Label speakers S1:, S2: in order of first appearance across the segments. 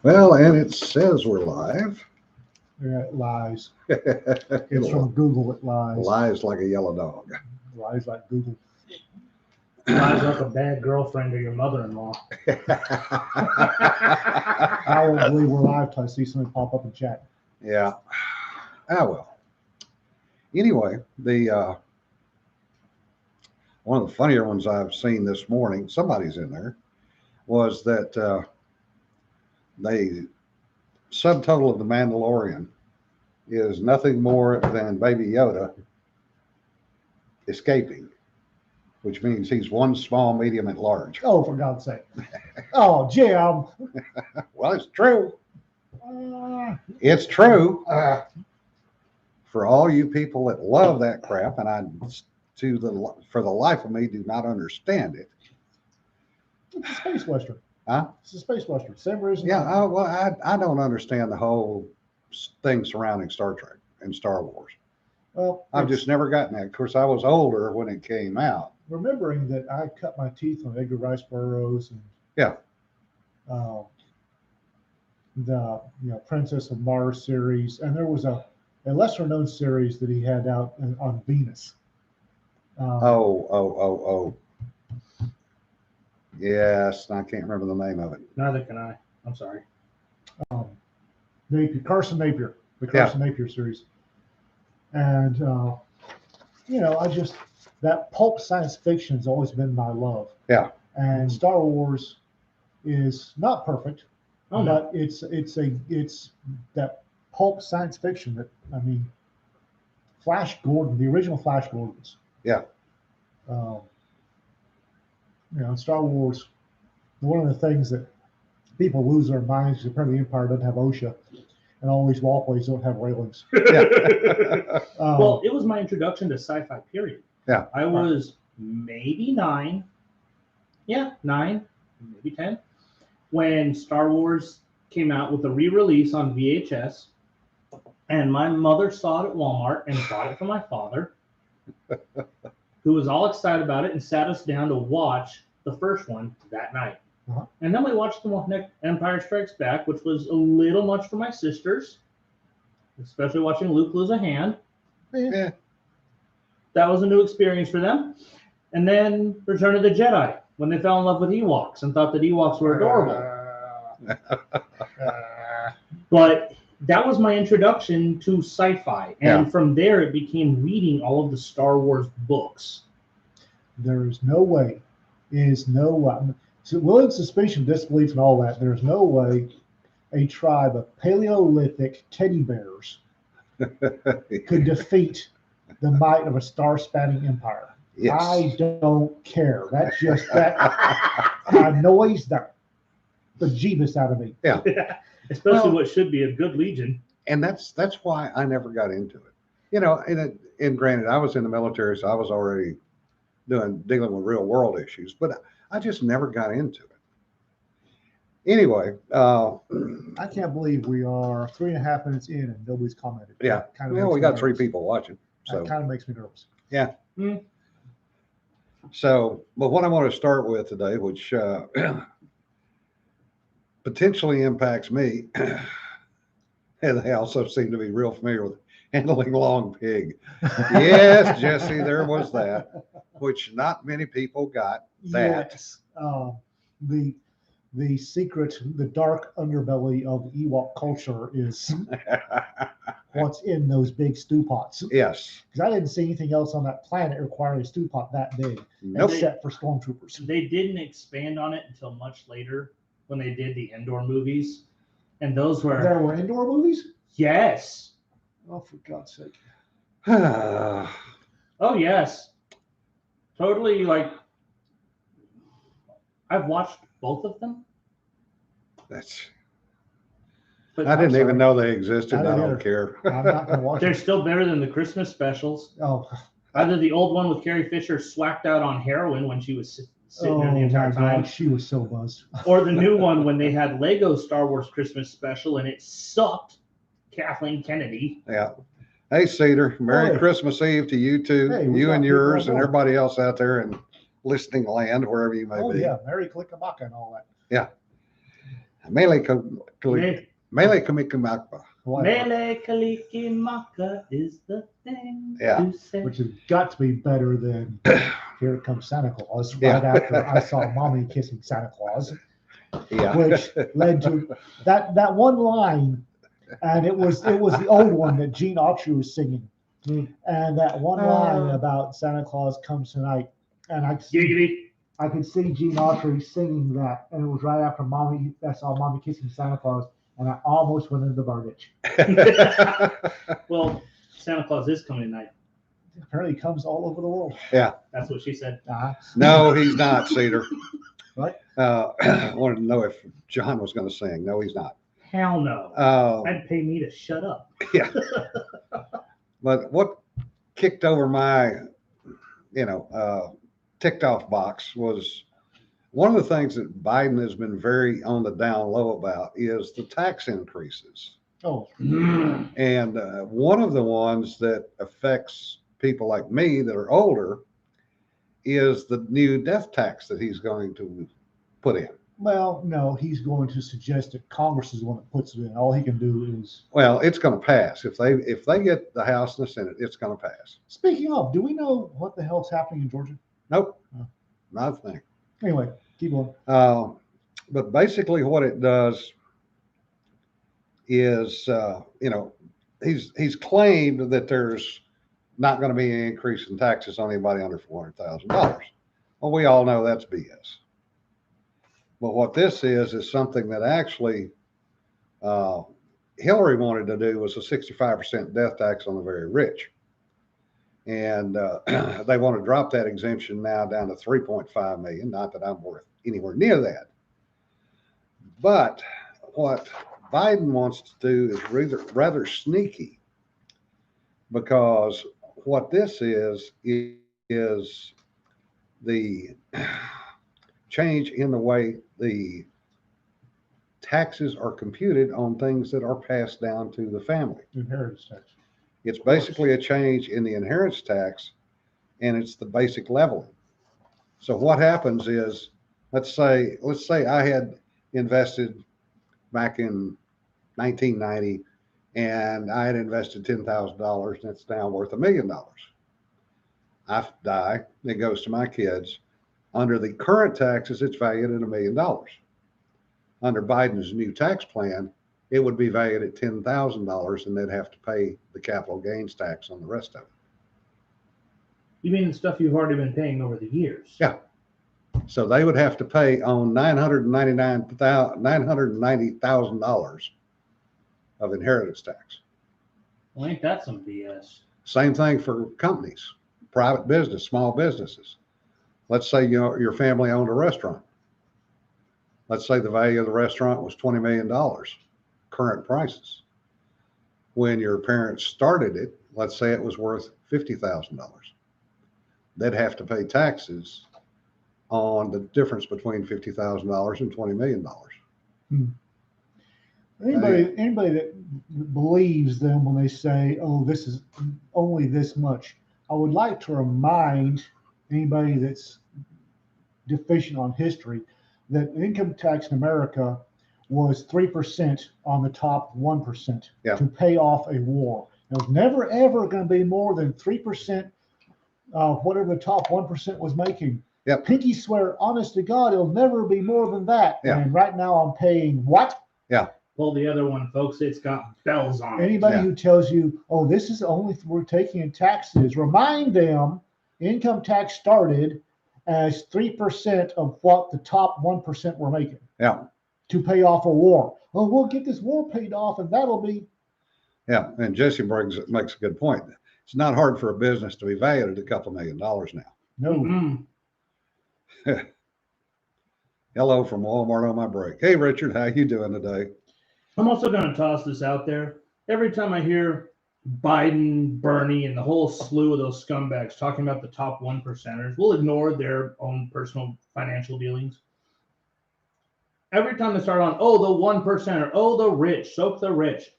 S1: Well, and it says we're live.
S2: Yeah, it lies. It's from Google. It lies.
S1: Lies like a yellow dog.
S2: Lies like Google.
S3: Lies like a bad girlfriend or your mother-in-law.
S2: I won't believe we're live till I see something pop up in chat.
S1: Yeah. Well. Anyway, the one of the funnier ones I've seen this morning, somebody's in there, was that the subtitle of The Mandalorian is nothing more than Baby Yoda escaping, which means he's one small, medium, and large.
S2: Oh, for God's sake. Oh, Jim.
S1: Well, it's true.
S2: Uh,
S1: It's true. For all you people that love that crap, and for the life of me, do not understand it.
S2: it's a space western.
S1: Huh?
S2: It's a space western. Same reason.
S1: Yeah, I don't understand the whole thing surrounding Star Trek and Star Wars.
S2: Well,
S1: I've just never gotten that. Of course, I was older when it came out.
S2: remembering that I cut my teeth on Edgar Rice Burroughs and
S1: Yeah.
S2: The Princess of Mars series, and there was a lesser known series that he had out on Venus.
S1: Oh. Yes, I can't remember the name of it.
S3: Neither can I. I'm sorry.
S2: Carson Napier, the Carson Napier series, and I just that pulp science fiction has always been my love.
S1: Yeah.
S2: And Star Wars is not perfect,
S3: Oh, no.
S2: but it's that pulp science fiction that Flash Gordon, the original Flash Gordons.
S1: Yeah.
S2: Star Wars. One of the things that people lose their minds is apparently the Empire doesn't have OSHA, and all these walkways don't have railings.
S1: Yeah.
S3: Well, it was my introduction to sci-fi, period.
S1: Yeah.
S3: I was maybe 9. Yeah, 9, maybe 10. When Star Wars came out with a re-release on VHS, and my mother saw it at Walmart and bought it for my father, who was all excited about it and sat us down to watch the first one that night.
S2: Uh-huh.
S3: And then we watched the Empire Strikes Back, which was a little much for my sisters, especially watching Luke lose a hand.
S1: Yeah.
S3: That was a new experience for them. And then Return of the Jedi, when they fell in love with Ewoks and thought that Ewoks were adorable. But that was my introduction to sci-fi. And from there, it became reading all of the Star Wars books.
S2: There's no way, so willing suspicion, disbelief, and all that, there's no way a tribe of Paleolithic teddy bears could defeat the might of a star-spanning empire.
S1: Yes.
S2: I don't care. That's just that annoys the bejeebus out of me.
S1: Yeah.
S3: Especially what should be a good legion.
S1: And that's why I never got into it. And granted, I was in the military, so I was already dealing with real world issues, but I just never got into it. Anyway,
S2: I can't believe we are 3.5 minutes in and nobody's commented.
S1: yeah.
S2: That
S1: We got 3 people watching, so
S2: That kind of makes me nervous.
S1: yeah.
S3: Hmm.
S1: So, but what I want to start with today, which potentially impacts me, and they also seem to be real familiar with handling long pig. Yes, Jesse, there was that, which not many people got that.
S2: Yes. The secret, the dark underbelly of Ewok culture is what's in those big stew pots.
S1: Yes.
S2: Because I didn't see anything else on that planet requiring a stew pot that big,
S1: Nope.
S2: except for stormtroopers.
S3: They didn't expand on it until much later when they did the Endor movies. And those were,
S2: There were indoor movies?
S3: yes.
S2: Oh, for God's sake.
S3: Oh, yes. Totally, I've watched both of them. But
S1: I didn't
S2: sorry.
S1: even know they existed.
S2: I
S1: I
S2: didn't
S1: don't
S2: either.
S1: care.
S2: I'm not going to watch
S3: they're
S2: it.
S3: still better than the Christmas specials.
S2: Oh,
S3: Either the old one with Carrie Fisher swacked out on heroin when she was sitting there the
S2: my
S3: entire time,
S2: God, she was so buzzed.
S3: or the new one when they had Lego Star Wars Christmas special and it sucked. Kathleen Kennedy.
S1: Yeah. Hey, Cedar, Merry
S2: Hey.
S1: Christmas Eve to you too,
S2: Hey, we
S1: you
S2: got
S1: and
S2: people
S1: yours,
S2: on
S1: and
S2: board.
S1: everybody else out there in listening land, wherever you may
S2: Oh,
S1: be.
S2: yeah. Mary Klickamaka and all that.
S1: Mele
S3: Me-
S1: Kalikimaka.
S2: Why?
S3: Mele Kalikimaka is the thing
S1: Yeah.
S3: to say.
S2: Which has got to be better than Here Comes Santa Claus,
S1: Yeah.
S2: right after I saw Mommy Kissing Santa Claus,
S1: Yeah.
S2: which led to that one line, and it was the old one that Gene Autry was singing, and that one line about Santa Claus comes tonight, and
S3: Giggity.
S2: I could see Gene Autry singing that, and it was right after I saw Mommy Kissing Santa Claus, and I almost went into the bar ditch.
S3: Well, Santa Claus is coming tonight.
S2: Apparently, he comes all over the world.
S3: That's what she said.
S1: No, he's not, Cedar.
S2: What?
S1: I wanted to know if John was going to sing. No, he's not.
S3: Hell no.
S1: Uh,
S3: I'd pay me to shut up.
S1: yeah. But what kicked over my, ticked off box was one of the things that Biden has been very on the down low about is the tax increases.
S2: Oh,
S1: And one of the ones that affects people like me that are older is the new death tax that he's going to put in.
S2: well, no, he's going to suggest that Congress is the one that puts it in. All he can do is.
S1: Well, it's going to pass. If they get the House and the Senate, it's going to pass.
S2: Speaking of, do we know what the hell's happening in Georgia?
S1: Nope,
S2: Oh.
S1: not a thing.
S2: Anyway, keep going.
S1: But basically, what it does is, he's claimed that there's not going to be an increase in taxes on anybody under $400,000. Well, we all know that's BS. But what this is something that actually Hillary wanted to do was a 65% death tax on the very rich. And they want to drop that exemption now down to 3.5 million. Not that I'm worth anywhere near that. But what Biden wants to do is rather sneaky, because what this is the change in the way the taxes are computed on things that are passed down to the family.
S2: Inheritance tax.
S1: It's basically a change in the inheritance tax, and it's the basic leveling. So what happens is, let's say I had invested back in 1990, and I had invested $10,000, and it's now worth $1 million. I die, it goes to my kids. Under the current taxes, it's valued at $1 million. Under Biden's new tax plan, it would be valued at $10,000, and they'd have to pay the capital gains tax on the rest of it.
S3: You mean the stuff you've already been paying over the years?
S1: Yeah. So they would have to pay on $990,000 of inheritance tax.
S3: Well, ain't that some BS?
S1: Same thing for companies, private business, small businesses. Let's say your family owned a restaurant. Let's say the value of the restaurant was $20 million, current prices. When your parents started it, let's say it was worth $50,000. They'd have to pay taxes on the difference between $50,000 and $20 million.
S2: Anybody that believes them when they say, "Oh, this is only this much," I would like to remind anybody that's deficient on history that income tax in America was 3% on the top 1% to pay off a war. It was never ever going to be more than 3% of whatever the top 1% was making.
S1: Yep.
S2: Pinky swear, honest to God, it'll never be more than that.
S1: Yeah.
S2: And right now I'm paying what?
S3: Pull the other one, folks. It's got bells on it.
S2: Anybody who tells you, "Oh, this is only we're taking in taxes," remind them income tax started as 3% of what the top 1% were making.
S1: Yeah.
S2: To pay off a war. Oh, we'll get this war paid off, and that'll be.
S1: Yeah. And Jesse makes a good point. It's not hard for a business to be valued at $2 million now.
S2: No.
S3: Mm-hmm.
S1: Hello from Walmart on my break. Hey, Richard, how you doing today?
S3: I'm also going to toss this out there. Every time I hear Biden, Bernie, and the whole slew of those scumbags talking about the top 1%ers, we'll ignore their own personal financial dealings. Every time they start on, oh, the 1%er, oh, the rich, soak the rich.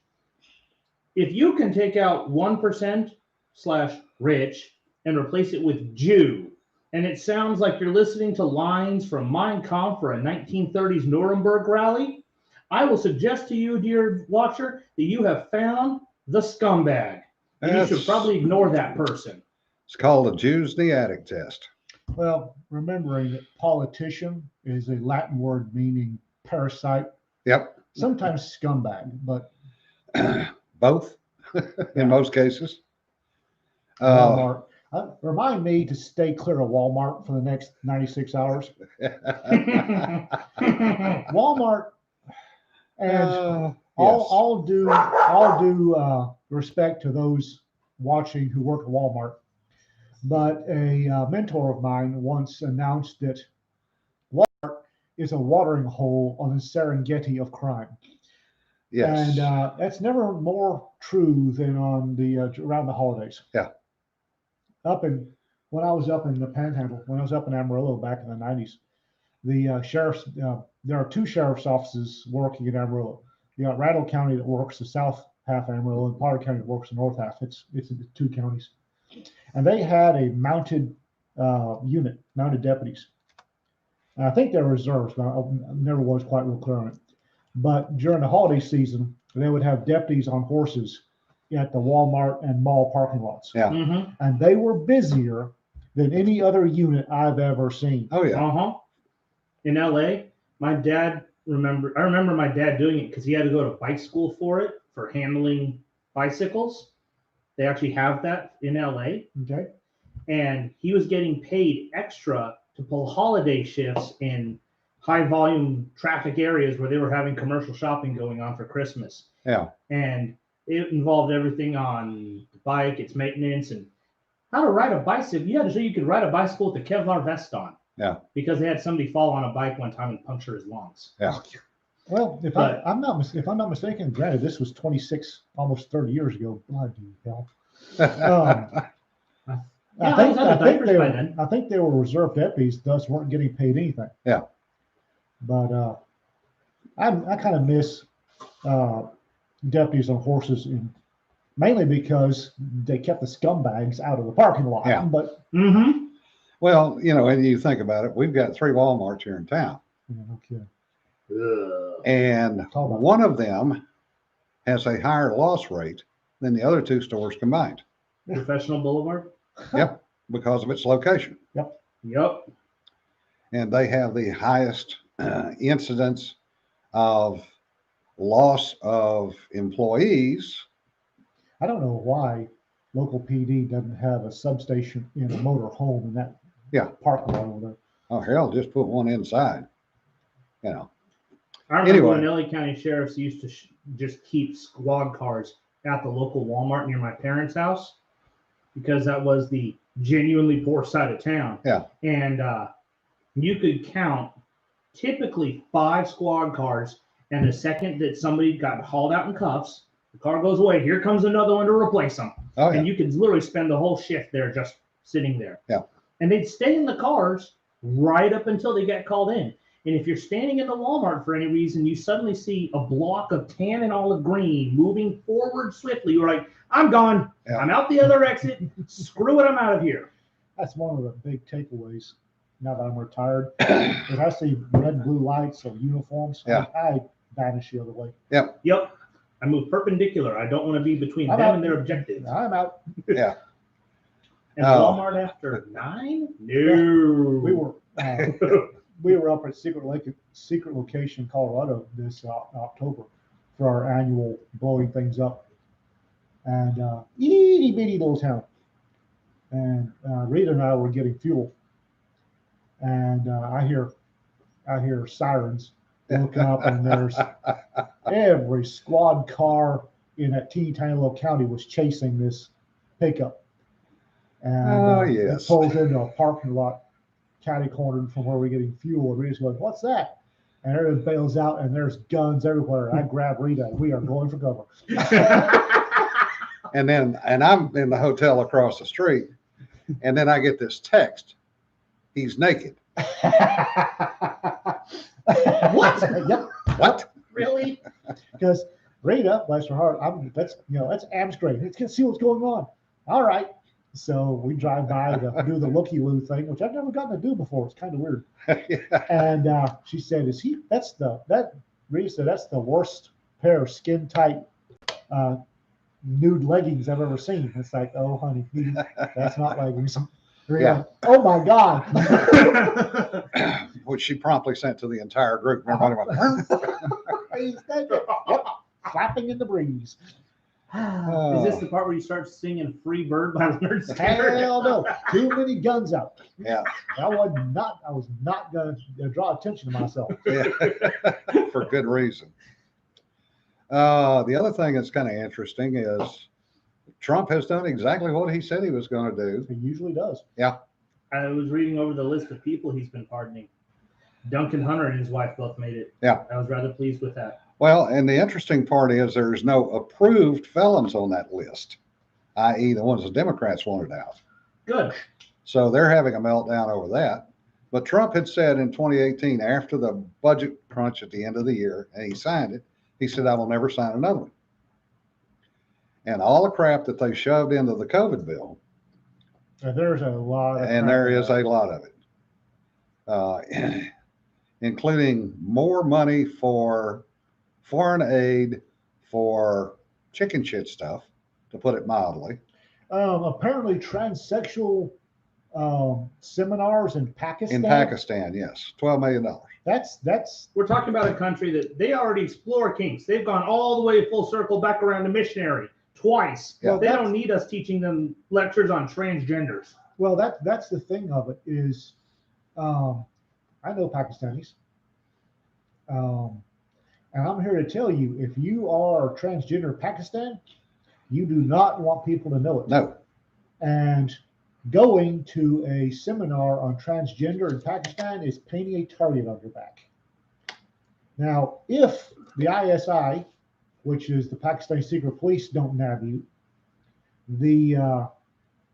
S3: If you can take out 1%/rich and replace it with Jew, and it sounds like you're listening to lines from Mein Kampf or a 1930s Nuremberg rally, I will suggest to you, dear watcher, that you have found the scumbag. And you should
S1: That's-
S3: probably ignore that person.
S1: It's called a Jews in the attic test.
S2: Well, remembering that politician is a Latin word meaning parasite,
S1: Yep,
S2: sometimes scumbag, but
S1: both in most cases. Uh,
S2: Walmart. Remind me to stay clear of Walmart for the next 96 hours. Walmart, and
S1: yes.
S2: all due respect to those watching who work at Walmart. But a mentor of mine once announced that Walmart is a watering hole on the Serengeti of crime.
S1: Yes.
S2: And that's never more true than on the around the holidays.
S1: Yeah.
S2: When I was up in the Panhandle, when I was up in Amarillo back in the 90s, the sheriff's there are two sheriff's offices working in Amarillo. You got Randall County that works the south half of Amarillo, and Potter County that works the north half. It's in the two counties, and they had a mounted unit, mounted deputies. And I think they're reserves, but I never was quite real clear on it. But during the holiday season, they would have deputies on horses at the Walmart and mall parking lots.
S1: Yeah.
S3: Mm-hmm.
S2: And they were busier than any other unit I've ever seen.
S1: Oh yeah.
S3: Uh-huh. In LA, I remember my dad doing it because he had to go to bike school for it, for handling bicycles. They actually have that in LA.
S2: Okay.
S3: And he was getting paid extra to pull holiday shifts in high volume traffic areas where they were having commercial shopping going on for Christmas.
S1: Yeah.
S3: And it involved everything on the bike, its maintenance, and how to ride a bicycle. You had to show you could ride a bicycle with a Kevlar vest on.
S1: Yeah.
S3: Because they had somebody fall on a bike one time and puncture his lungs.
S1: Yeah.
S2: Well, if
S3: But-
S2: I'm not mistaken, granted, this was 26, almost 30 years ago. Bloody hell.
S3: Yeah, I was out of diapers by
S2: were,
S3: then.
S2: I think they were reserve deputies, thus weren't getting paid anything.
S1: Yeah.
S2: But I kind of miss deputies on horses, mainly because they kept the scumbags out of the parking lot.
S1: Yeah.
S2: But
S3: Mm-hmm.
S1: Well, and you think about it, we've got 3 Walmarts here in town,
S2: okay.
S1: and one of them has a higher loss rate than the other 2 stores combined.
S3: Professional Boulevard.
S1: Yep, because of its location.
S3: Yep.
S1: And they have the highest incidence of loss of employees.
S2: I don't know why local PD doesn't have a substation in a motor home in that
S1: Yeah.
S2: parking lot over there.
S1: Oh, hell, just put one inside.
S3: I remember
S1: Anyway.
S3: when LA County sheriffs used to just keep squad cars at the local Walmart near my parents' house because that was the genuinely poor side of town.
S1: Yeah.
S3: And you could count typically 5 squad cars, and the second that somebody got hauled out in cuffs, the car goes away. Here comes another one to replace them.
S1: Oh, yeah.
S3: And you could literally spend the whole shift there just sitting there.
S1: Yeah.
S3: And they'd stay in the cars right up until they get called in. And if you're standing in the Walmart for any reason, you suddenly see a block of tan and olive green moving forward swiftly. You're like, I'm gone.
S1: Yeah.
S3: I'm out the other exit. Screw it. I'm out of here.
S2: That's one of the big takeaways now that I'm retired. If I see red and blue lights or uniforms,
S1: Yeah.
S2: I vanish the other way.
S3: Yep. I move perpendicular. I don't want to be between
S2: I'm
S3: them
S2: out.
S3: and their objectives.
S2: I'm out.
S1: Yeah.
S3: And
S1: Oh.
S3: Walmart after 9? No.
S2: We were up at Secret Location, Colorado this October for our annual blowing things up, and itty bitty little town. And Rita and I were getting fuel, and I hear sirens. Look up, and there's every squad car in that teeny tiny little county was chasing this pickup. And
S1: Oh,
S2: it
S1: yes.
S2: pulls into a parking lot, catty cornered from where we're getting fuel. And Rita's going, "What's that?" And everybody bails out, and there's guns everywhere. I grab Rita. We are going for cover.
S1: And I'm in the hotel across the street, and then I get this text. He's naked.
S2: What? Yep.
S1: What?
S3: Really?
S2: Because Rita, bless her heart, that's Amstrad. Let's see what's going on. All right. So we drive by to do the looky-loo thing, which I've never gotten to do before. It's kind of weird.
S1: Yeah.
S2: And she said, "Is he? That's Reese said that's the worst pair of skin tight nude leggings I've ever seen. It's like, oh honey, that's not leggings. You're
S1: Yeah.
S2: like, oh my God.
S1: Which she promptly sent to the entire group. And everybody went,
S2: Yep, flapping in the breeze.
S3: Is this the part where you start singing "Free Bird" by Leonard Skinner?
S2: Hell no. Too many guns out.
S1: yeah,
S2: I was not going to draw attention to myself.
S1: yeah, for good reason. The other thing that's kind of interesting is Trump has done exactly what he said he was going to do.
S2: He usually does.
S3: I was reading over the list of people he's been pardoning. Duncan Hunter and his wife both made it.
S1: Yeah.
S3: I was rather pleased with that.
S1: Well, and the interesting part is there's no approved felons on that list, i.e., the ones the Democrats wanted out.
S3: Good.
S1: So they're having a meltdown over that. But Trump had said in 2018, after the budget crunch at the end of the year, and he signed it, he said, I will never sign another one. And all the crap that they shoved into the COVID bill,
S2: And there's a lot of
S1: and there is a lot of it, including more money for foreign aid for chicken shit stuff, to put it mildly.
S2: apparently transsexual seminars in Pakistan.
S1: In Pakistan, yes, $12 million.
S2: That's
S3: We're talking about a country that they already explore kinks. They've gone all the way full circle back around to missionary twice.
S1: Yeah.
S3: They don't need us teaching them lectures on transgenders.
S2: well that's the thing of it is I know Pakistanis. And I'm here to tell you, if you are transgender in Pakistan, you do not want people to know it.
S1: No,
S2: And going to a seminar on transgender in Pakistan is painting a target on your back. Now, if the ISI, which is the Pakistani secret police, don't nab you, the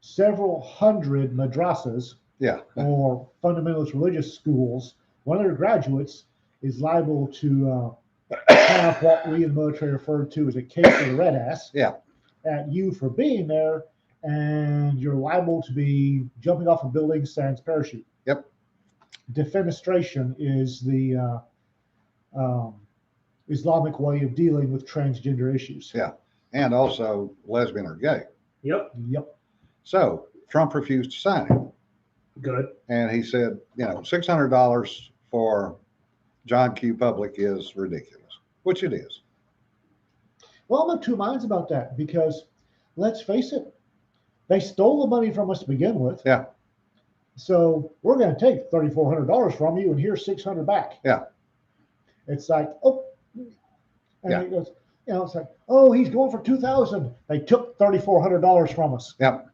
S2: several hundred madrasas
S1: yeah,
S2: or fundamentalist religious schools, one of their graduates is liable to have what we in the military refer to as a case of the red ass
S1: Yeah.
S2: at you for being there, and you're liable to be jumping off a building sans parachute.
S1: Yep.
S2: Defenestration is the Islamic way of dealing with transgender issues.
S1: Yeah. And also lesbian or gay.
S3: Yep.
S2: Yep.
S1: So Trump refused to sign it.
S3: Good.
S1: And he said, $600 for John Q. Public is ridiculous, which it is.
S2: Well, I'm of two minds about that because let's face it, they stole the money from us to begin with.
S1: Yeah.
S2: So we're going to take $3,400 from you and here's $600 back.
S1: Yeah.
S2: It's like, oh, and
S1: Yeah.
S2: it goes, it's like, oh, he's going for $2,000. They took $3,400 from us.
S1: Yep.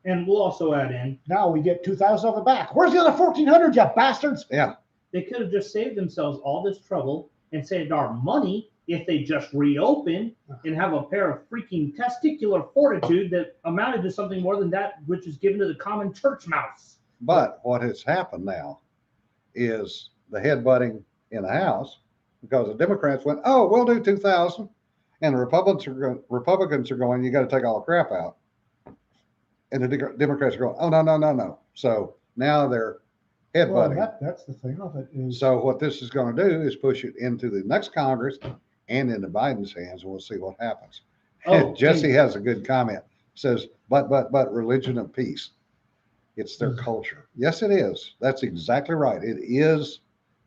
S3: And we'll also add in,
S2: Now we get $2,000 of it back. Where's the other $1,400, you bastards?
S1: Yeah.
S3: they could have just saved themselves all this trouble and saved our money if they just reopen and have a pair of freaking testicular fortitude that amounted to something more than that which is given to the common church mouse.
S1: But what has happened now is the headbutting in the House, because the Democrats went, oh, we'll do 2,000. And the Republicans are going, you got to take all the crap out. And the Democrats are going, oh, no. So now they're
S2: Well,
S1: headbutting.
S2: that's the thing of it is.
S1: So what this is going to do is push it into the next Congress and into Biden's hands, and we'll see what happens.
S3: Oh,
S1: Jesse has a good comment. Says, but religion of peace. It's their culture. Yes, it is. That's exactly right. It is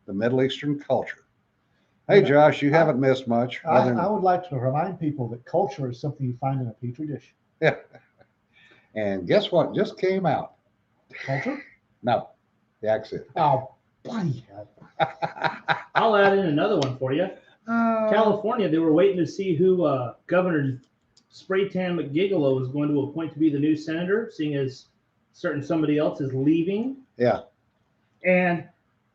S1: the Middle Eastern culture. Hey, Josh, you haven't missed much.
S2: I would like to remind people that culture is something you find in a petri dish.
S1: And guess what just came out?
S2: Culture?
S1: No, the accent.
S2: Oh, buddy.
S3: I'll add in another one for you. California, they were waiting to see who Governor Spraytan McGigolo was going to appoint to be the new senator, seeing as somebody else is leaving.
S1: Yeah.
S3: And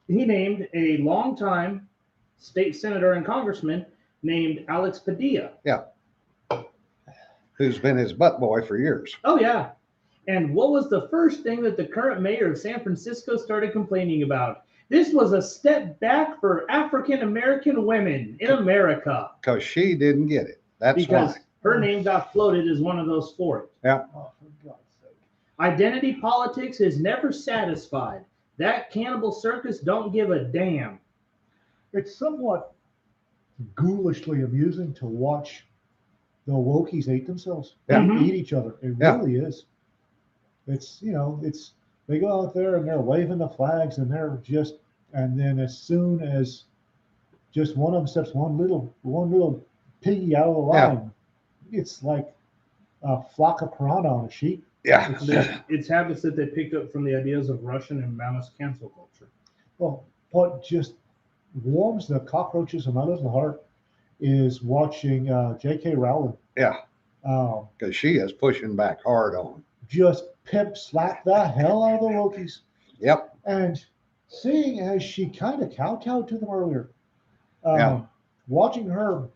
S3: he named a longtime state senator and congressman named Alex Padilla.
S1: Who's been his butt boy for years.
S3: Oh, yeah. And what was the first thing that the current mayor of San Francisco started complaining about? This was a step back for African American women in America.
S1: Because she didn't get it. That's
S3: Because
S1: why.
S3: her name got floated as one of those for it.
S2: Oh, for God's sake.
S3: Identity politics is never satisfied. That cannibal circus don't give a damn.
S2: It's somewhat ghoulishly amusing to watch the Wokies hate themselves,
S1: Yeah.
S3: Mhm.
S2: eat each other. It
S1: Yeah.
S2: really is. It's, it's, they go out there and they're waving the flags and they're just, and then as soon as just one of them steps one little piggy out of the
S1: Yeah.
S2: line, it's like a flock of piranha on a sheep.
S1: Yeah.
S3: It's habits that they picked up from the ideas of Russian and Maoist cancel culture.
S2: Well, what just warms the cockroaches and mothers in the heart is watching J.K. Rowling
S1: Yeah.
S2: um,
S1: Because she is pushing back hard on.
S2: just pimp slap the hell out of the Wokies.
S1: Yep.
S2: And seeing as she kind of kowtowed to them earlier,
S1: Yeah.
S2: watching her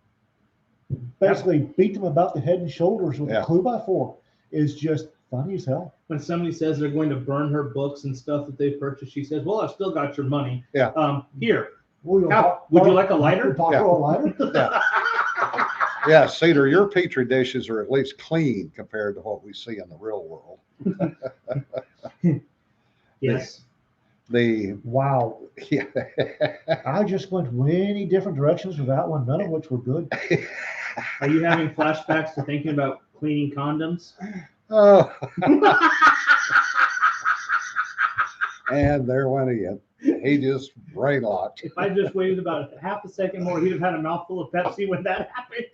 S2: basically beat them about the head and shoulders with
S1: Yeah.
S2: a 2x4 is just funny as hell.
S3: When somebody says they're going to burn her books and stuff that they purchased, she says, "Well, I've still got your money.
S1: Yeah.
S3: Here,
S2: Would
S3: would you like a lighter?"
S2: Borrow
S1: Yeah.
S2: a lighter?
S1: Yeah. Yeah, Cedar, your petri dishes are at least clean compared to what we see in the real world.
S3: Yes.
S1: The
S2: Wow.
S1: yeah.
S2: I just went many different directions with that one, none of which were good.
S3: Are you having flashbacks to thinking about cleaning condoms?
S1: Oh, and there went again. He just brain locked.
S3: If I just waited about half a second more, he'd have had a mouthful of Pepsi when that happened.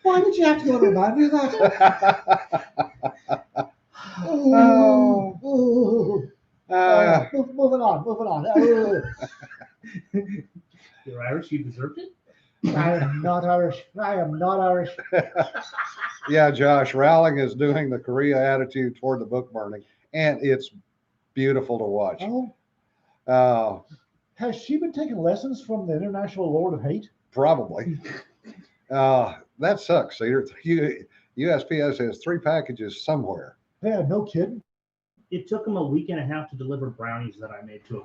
S2: Why did you have to go to remind me of that?
S1: Oh.
S2: Moving on. Oh,
S3: You're Irish, you deserved it.
S2: I am not Irish.
S1: Yeah, Josh, Rowling is doing the Korea attitude toward the book burning, and it's beautiful to watch.
S2: Oh,
S1: Uh,
S2: has she been taking lessons from the International Lord of Hate?
S1: probably. That sucks, Cedar. USPS has 3 packages somewhere.
S2: Yeah, no kidding.
S3: It took him a week and a half to deliver brownies that I made to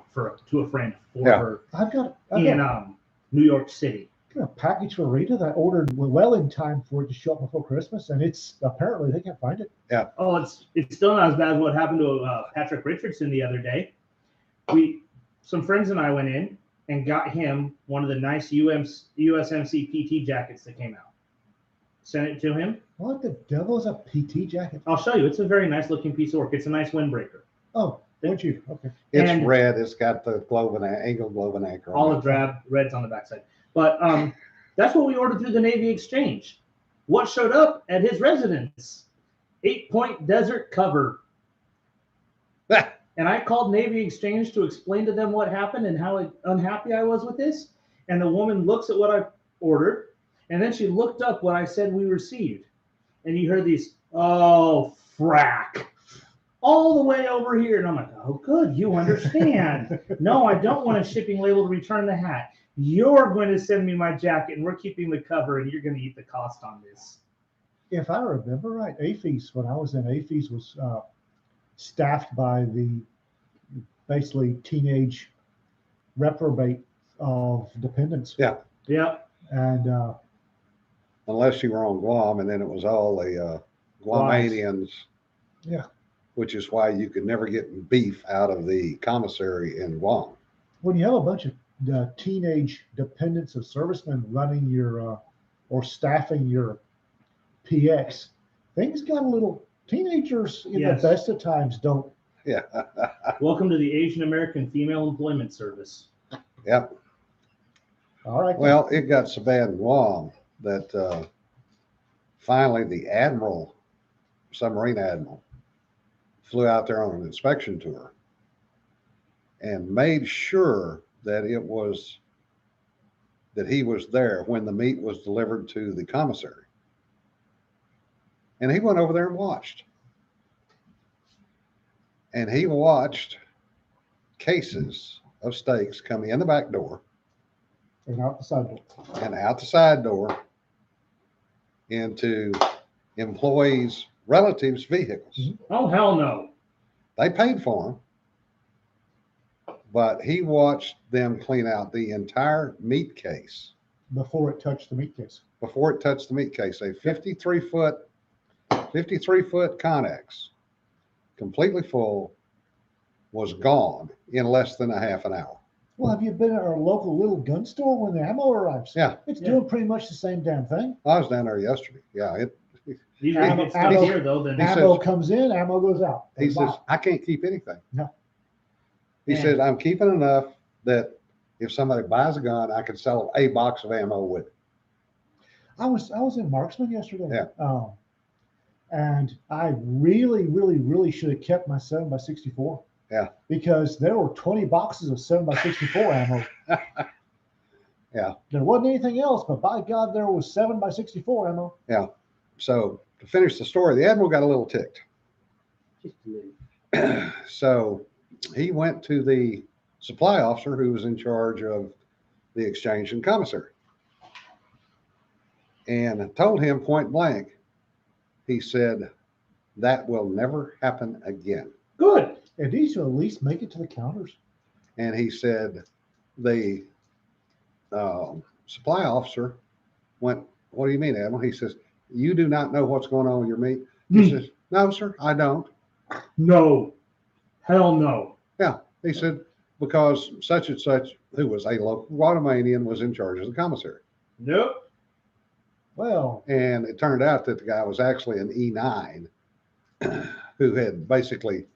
S3: a friend for
S1: Yeah.
S3: her
S2: I've got
S3: in New York City.
S2: a package for Rita that I ordered well in time for it to show up before Christmas, and it's apparently they can't find it.
S3: Oh, it's still not as bad as what happened to Patrick Richardson the other day. Some friends and I went in and got him one of the nice USMC PT jackets that came out. Sent it to him.
S2: What the devil is a PT jacket?
S3: I'll show you. It's a very nice looking piece of work. It's a nice windbreaker.
S2: Oh, would you? Okay.
S1: It's
S3: And-
S1: red. It's got the Eagle Globe and Anchor on
S3: Olive
S1: it.
S3: drab, red's on the backside. But that's what we ordered through the Navy Exchange. What showed up at his residence? 8-point desert cover. And I called Navy Exchange to explain to them what happened and how unhappy I was with this. And the woman looks at what I ordered, and then she looked up what I said we received. And you heard these, "Oh, frack," all the way over here. And I'm like, "Oh, good, you understand." "No, I don't want a shipping label to return the hat. You're going to send me my jacket, and we're keeping the cover, and you're going to eat the cost on this."
S2: If I remember right, AFES, when I was in AFES, was staffed by the basically teenage reprobate of dependents.
S1: Yeah.
S3: Yeah.
S2: And
S1: Unless you were on Guam, and then it was all the Guamanians.
S2: Yeah.
S1: Which is why you could never get beef out of the commissary in Guam.
S2: when you have a bunch of teenage dependents of servicemen running your or staffing your PX, things got a little. Teenagers in
S3: Yes.
S2: the best of times don't.
S1: Yeah.
S3: Welcome to the Asian American Female Employment Service.
S1: Yep.
S2: All right.
S1: Well, it got so bad in Guam that finally the admiral, submarine admiral, flew out there on an inspection tour and made sure that he was there when the meat was delivered to the commissary. And he went over there and watched. And he watched cases of steaks come in the back door
S2: And out the side door.
S1: and out the side door into employees' relatives' vehicles.
S2: Mhm.
S3: Oh, hell no.
S1: They paid for them, but he watched them clean out the entire meat case
S2: Before it touched the meat case.
S1: before it touched the meat case. A 53-foot Connex, completely full, was gone in less than a half an hour.
S2: Well, have you been at our local little gun store when the ammo arrives?
S1: Yeah.
S2: It's
S3: Yeah.
S2: doing pretty much the same damn thing.
S1: I was down there yesterday. Yeah,
S3: Usually
S2: Ammo-
S3: if it stuff
S2: ammo-
S3: here though, then
S1: He
S2: Ammo
S1: says-
S2: comes in, ammo goes out.
S1: he
S2: They
S1: says,
S2: buy.
S1: I can't keep anything.
S2: No.
S1: He
S3: And-
S1: said, I'm keeping enough that if somebody buys a gun, I can sell a box of ammo with it.
S2: I was in Marksman yesterday.
S1: Yeah.
S2: And I really should have kept my 7x64.
S1: Yeah.
S2: Because there were 20 boxes of 7x64 ammo.
S1: Yeah.
S2: There wasn't anything else, but by God, there was 7x64 ammo.
S1: So to finish the story, the Admiral got a little ticked.
S3: just a little.
S1: So he went to the supply officer who was in charge of the exchange and commissary and told him point blank, he said, that will never happen again.
S3: Good.
S2: It needs to at least make it to the counters.
S1: And he said, the supply officer went, what do you mean, Admiral? He says, you do not know what's going on with your meat. He says, no, sir, I don't.
S3: No. Hell no.
S1: He said, because such and such, who was a local Guatemalanian, was in charge of the commissary.
S3: Nope.
S2: Well,
S1: And it turned out that the guy was actually an E9 who had basically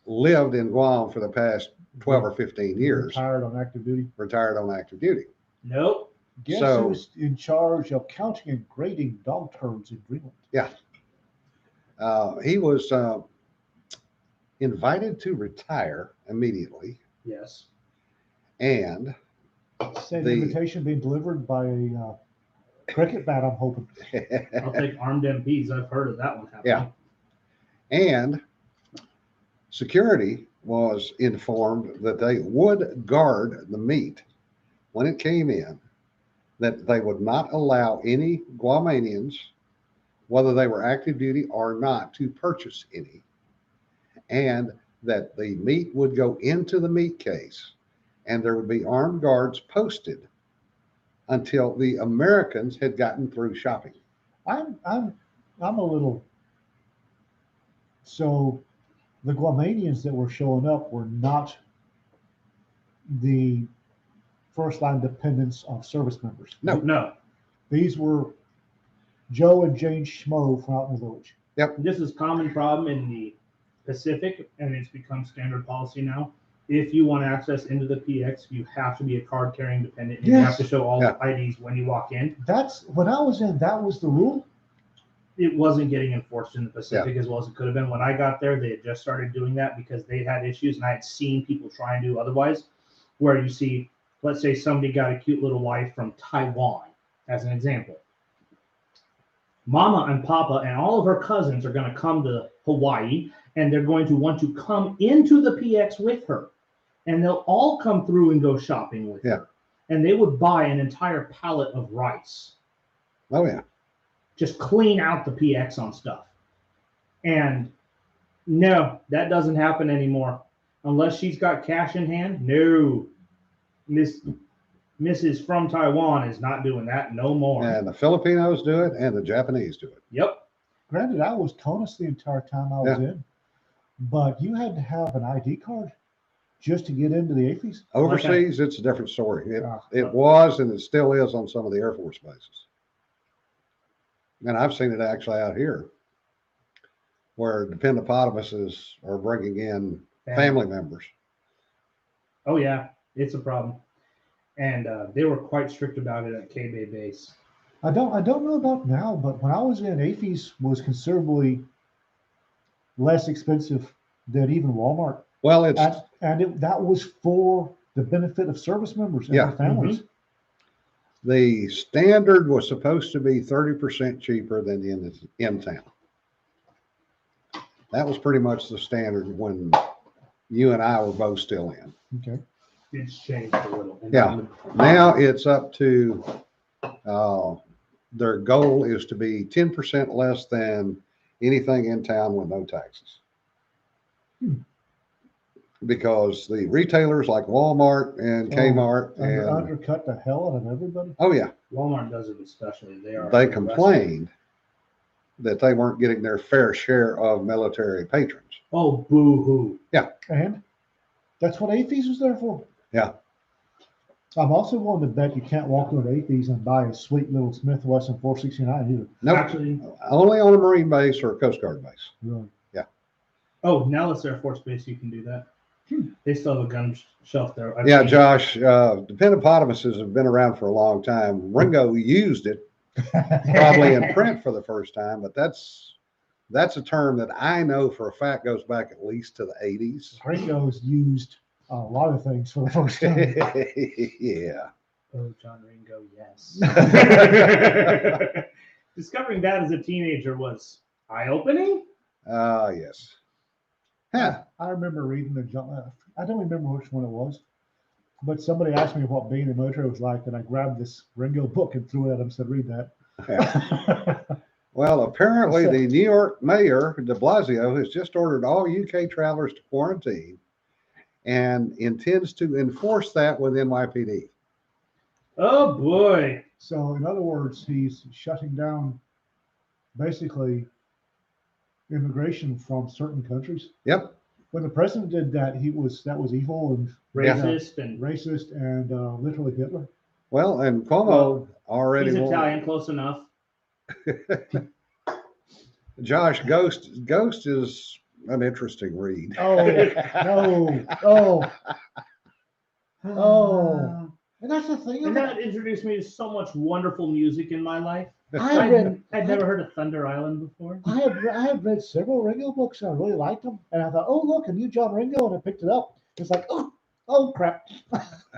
S1: lived in Guam for the past 12 or 15 years,
S2: retired on active duty.
S1: retired on active duty.
S3: Nope.
S2: Guess
S1: So-
S2: who's in charge of counting and grading dog turds in Greenland?
S1: He was invited to retire immediately.
S3: Yes.
S1: And
S2: Same
S1: The-
S2: invitation being delivered by a cricket bat, I'm hoping.
S3: I'll take armed MPs. I've heard of that one happening.
S1: Yeah. And security was informed that they would guard the meat when it came in, that they would not allow any Guamanians, whether they were active duty or not, to purchase any, and that the meat would go into the meat case and there would be armed guards posted until the Americans had gotten through shopping.
S2: I'm a little. So the Guamanians that were showing up were not the first line dependents of service members.
S1: No.
S3: No.
S2: These were Joe and Jane Schmo from out in the village.
S3: This is common problem in the Pacific, and it's become standard policy now. If you want access into the PX, you have to be a card carrying dependent. And You have
S2: Yes.
S3: to show all
S1: Yeah.
S3: the IDs when you walk in.
S2: That's when I was in, that was the rule.
S3: It wasn't getting enforced in the Pacific as well as it could have been. When I got there, they had just started doing that because they had issues, and I had seen people try and do otherwise. Where you see, let's say somebody got a cute little wife from Taiwan, as an example. Mama and Papa and all of her cousins are going to come to Hawaii, and they're going to want to come into the PX with her. And they'll all come through and go shopping with
S1: Yeah.
S3: her. And they would buy an entire pallet of rice.
S1: Oh, yeah.
S3: Just clean out the PX on stuff. And no, that doesn't happen anymore. Unless she's got cash in hand, no. Mrs. from Taiwan is not doing that no more.
S1: And the Filipinos do it and the Japanese do it.
S3: Yep.
S2: Granted, I was CONUS the entire time I was in, but you had to have an ID card just to get into the AFIS.
S1: Overseas, it's a different story.
S2: Ah.
S1: It was and it still is on some of the Air Force bases. And I've seen it actually out here where dependapodibuses are bringing in family members.
S3: Oh yeah, it's a problem. And they were quite strict about it at K-Bay base.
S2: I don't know about now, but when I was in, AFIS was considerably less expensive than even Walmart.
S1: Well, it's
S2: That was for the benefit of service members and
S1: Yeah.
S2: their families.
S1: the standard was supposed to be 30% cheaper than in town. That was pretty much the standard when you and I were both still in.
S2: Okay.
S3: It's changed a little. And
S1: Yeah. Now it's up to, their goal is to be 10% less than anything in town with no taxes. Because the retailers like Walmart and
S2: Oh,
S1: Kmart and,
S2: Undercut the hell out of everybody.
S1: oh yeah,
S3: Walmart does it especially. They are
S1: they
S3: aggressive.
S1: complained that they weren't getting their fair share of military patrons.
S3: Oh, boo-hoo.
S2: And that's what AFIS was there for. I'm also willing to bet you can't walk into Athie's and buy a sweet little Smith Wesson 469 either.
S1: Nope,
S3: Actually,
S1: only on a Marine base or a Coast Guard base.
S2: Really.
S3: oh, Nellis Air Force Base, you can do that. They still have a gun shelf there. I've
S1: Yeah,
S3: seen it.
S1: Josh, Dependopotamises have been around for a long time. Ringo used it probably in print for the first time, but that's a term that I know for a fact goes back at least to the 80s.
S2: Ringo's used a lot of things for the first time.
S1: Yeah.
S3: Oh, John Ringo, yes. Discovering that as a teenager was eye-opening.
S1: Yes. Yeah.
S2: I remember reading the John. I don't remember which one it was, but somebody asked me what being in the military was like, and I grabbed this Ringo book and threw it at him and said, "Read that."
S1: Well, apparently the New York mayor, de Blasio, has just ordered all UK travelers to quarantine and intends to enforce that with NYPD.
S3: Oh boy.
S2: So, in other words, he's shutting down basically immigration from certain countries.
S1: Yep.
S2: When the president did that, that was evil and
S3: Racist and
S2: racist and literally Hitler.
S1: Well, and Cuomo
S3: Well,
S1: already
S3: he's
S1: won.
S3: Italian, close enough.
S1: Josh, Ghost is an interesting read.
S2: Oh no! Oh! And that's the thing.
S3: And that introduced me to so much wonderful music in my life.
S2: I'd
S3: never heard of Thunder Island before.
S2: I had read several Ringo books and I really liked them. And I thought, oh look, a new John Ringo, and I picked it up. It's like, oh crap!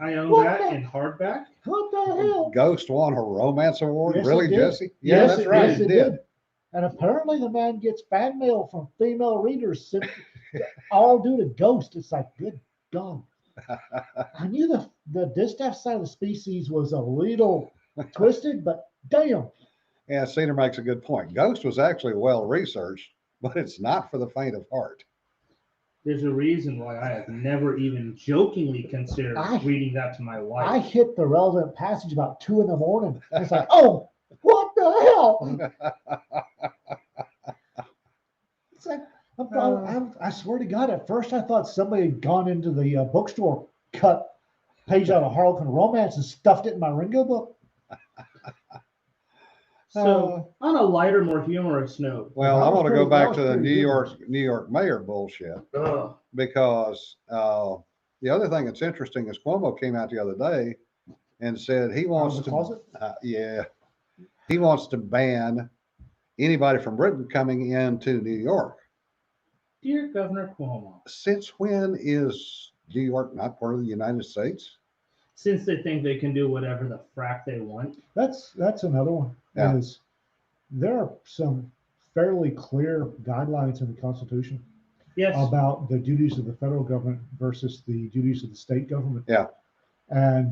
S3: I own
S2: What
S3: that
S2: the-
S3: in hardback.
S2: What the hell?
S1: Ghost won a romance award.
S2: Yes,
S1: Really,
S2: it did.
S1: Jesse? Yeah,
S2: Yes,
S1: that's
S2: it-
S1: right.
S2: yes, it did. And apparently the man gets fan mail from female readers all due to Ghost. It's like, good God. I knew the distaff side of the species was a little twisted, but damn.
S1: Yeah, Cedar makes a good point. Ghost was actually well researched, but it's not for the faint of heart.
S3: There's a reason why I have never even jokingly considered reading that to my wife.
S2: I hit the relevant passage about 2 a.m. It's like, oh, what the hell? It's like, I swear to God, at first I thought somebody had gone into the bookstore, cut page out of Harlequin Romance and stuffed it in my Ringo book.
S3: So, on a lighter, more humorous note,
S1: Well,
S2: That
S1: I'm
S2: was
S1: going to go
S2: pretty- that
S1: back
S2: was
S1: to the
S2: pretty
S1: New York mayor bullshit
S3: ugh,
S1: because the other thing that's interesting is Cuomo came out the other day and said he
S2: Out of
S1: wants
S2: the
S1: to,
S2: closet?
S1: he wants to ban anybody from Britain coming into New York.
S3: dear Governor Cuomo,
S1: Since when is New York not part of the United States?
S3: since they think they can do whatever the frack they want,
S2: That's another one.
S1: Yeah.
S2: Is there are some fairly clear guidelines in the Constitution
S3: yes,
S2: about the duties of the federal government versus the duties of the state government.
S1: Yeah.
S2: And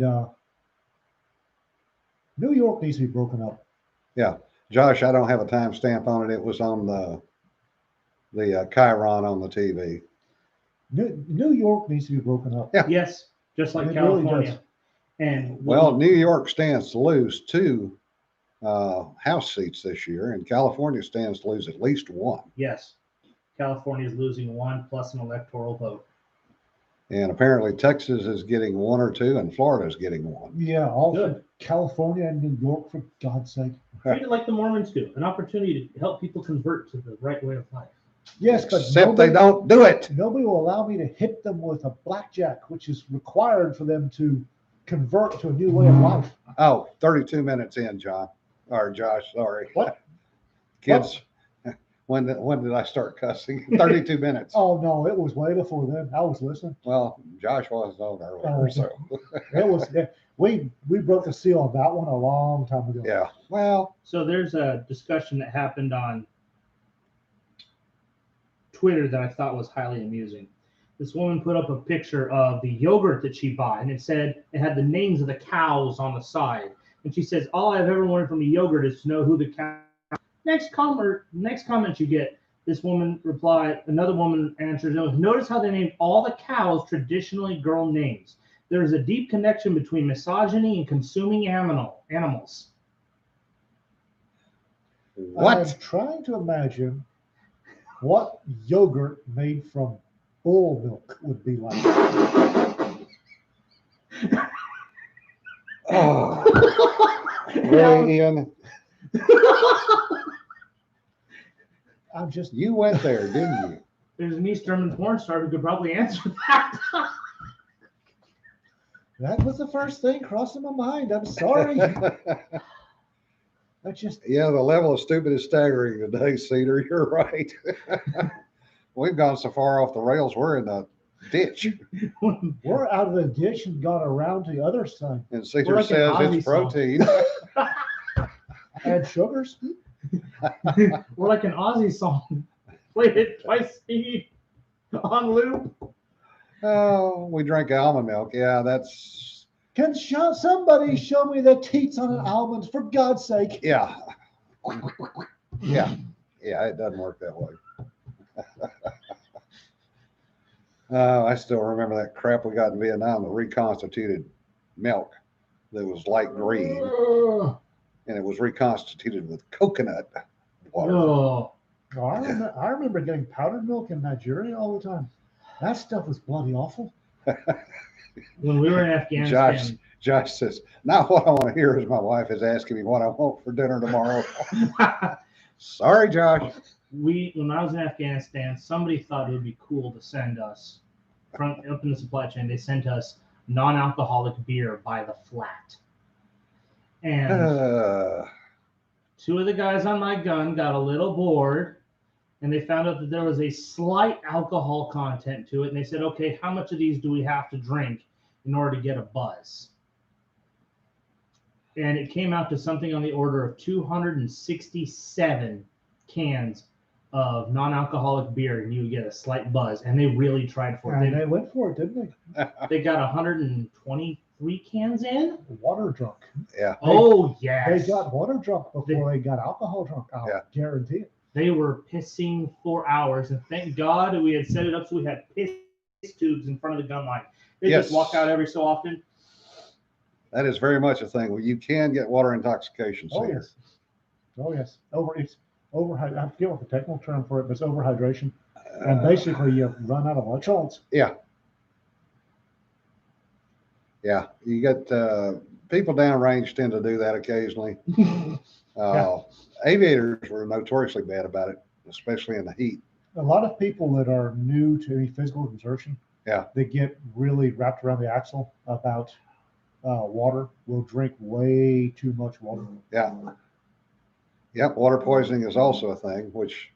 S2: New York needs to be broken up.
S1: Josh, I don't have a timestamp on it. It was on the Chiron on the TV.
S2: New York needs to be broken up.
S1: Yeah.
S3: yes, just like
S2: It really
S3: California.
S2: does.
S3: And
S1: Well, New York stands to lose 2 House seats this year, and California stands to lose at least 1.
S3: yes, California is losing 1 plus an electoral vote.
S1: And apparently Texas is getting 1 or 2, and Florida is getting 1.
S2: Yeah, also
S3: Good.
S2: California and New York, for God's sake.
S3: Treat it like the Mormons do, an opportunity to help people convert to the right way of life.
S2: Yes, but
S1: Except they don't do it.
S2: nobody will allow me to hit them with a blackjack, which is required for them to convert to a new way of life.
S1: Oh, 32 minutes in, John. Or Josh, sorry.
S2: What?
S1: Kids, when did I start cussing? 32 minutes.
S2: Oh no, it was way before then. I was listening.
S1: Well, Josh wasn't on earlier, so
S2: It was we broke the seal on that one a long time ago.
S1: yeah. Well,
S3: So there's a discussion that happened on Twitter that I thought was highly amusing. This woman put up a picture of the yogurt that she bought, and it had the names of the cows on the side. And she says, "All I've ever wanted from a yogurt is to know who the cow." Next comment you get, this woman replied. Another woman answers, "Notice how they named all the cows traditionally girl names. There is a deep connection between misogyny and consuming animals."
S1: what?
S2: I'm trying to imagine what yogurt made from bull milk would be like.
S1: Oh, really, Ian?
S2: I'm just,
S1: You went there, didn't you?
S3: There's an East German porn star who could probably answer that.
S2: that was the first thing crossing my mind. I'm sorry. I just,
S1: Yeah, the level of stupid is staggering today, Cedar. You're right. We've gone so far off the rails, we're in the ditch.
S2: we're out of the ditch and gone around to the other side.
S1: And Cedar
S3: like an
S1: says
S3: Ozzy
S1: it's
S3: song.
S1: protein.
S2: Add sugars.
S3: We're like an Aussie song. Played it twice speed on loop.
S1: Oh, we drank almond milk. Yeah, that's,
S2: Can somebody show me the teats on an almond, for God's sake?
S1: yeah. Yeah, it doesn't work that way. I still remember that crap we got in Vietnam, the reconstituted milk that was light green,
S2: Ugh.
S1: and it was reconstituted with coconut water.
S3: Oh,
S2: Oh, I remember getting powdered milk in Nigeria all the time. That stuff was bloody awful.
S3: when we were in Afghanistan,
S1: Josh says, now what I want to hear is my wife is asking me what I want for dinner tomorrow. Sorry, Josh.
S3: when I was in Afghanistan, somebody thought it would be cool to send us up in the supply chain. They sent us non-alcoholic beer by the flat, and two of the guys on my gun got a little bored, and they found out that there was a slight alcohol content to it, and they said, "Okay, how much of these do we have to drink in order to get a buzz?" And it came out to something on the order of 267 cans of non-alcoholic beer, and you would get a slight buzz. And they really tried for
S2: And
S3: it.
S2: they went for it, didn't
S3: They got 123 cans in.
S2: they? Water drunk.
S1: Yeah.
S3: Oh yes,
S2: They got water drunk before they got alcohol drunk. I'll
S1: Yeah.
S2: guarantee it.
S3: They were pissing for hours, and thank God we had set it up so we had piss tubes in front of the gun line. They
S1: Yes.
S3: just walk out every so often.
S1: That is very much a thing where you can get water intoxication.
S2: Oh
S1: Cedar.
S2: yes. Oh yes. It's overhydration. I forget what the technical term for it, but it's overhydration. And basically, you run out of electrolytes.
S1: Yeah, you get people downrange tend to do that occasionally. Aviators were notoriously bad about it, especially in the heat.
S2: A lot of people that are new to any physical exertion,
S1: Yeah.
S2: they get really wrapped around the axle about water. Will drink way too much water.
S1: Yeah. Yep. Water poisoning is also a thing, which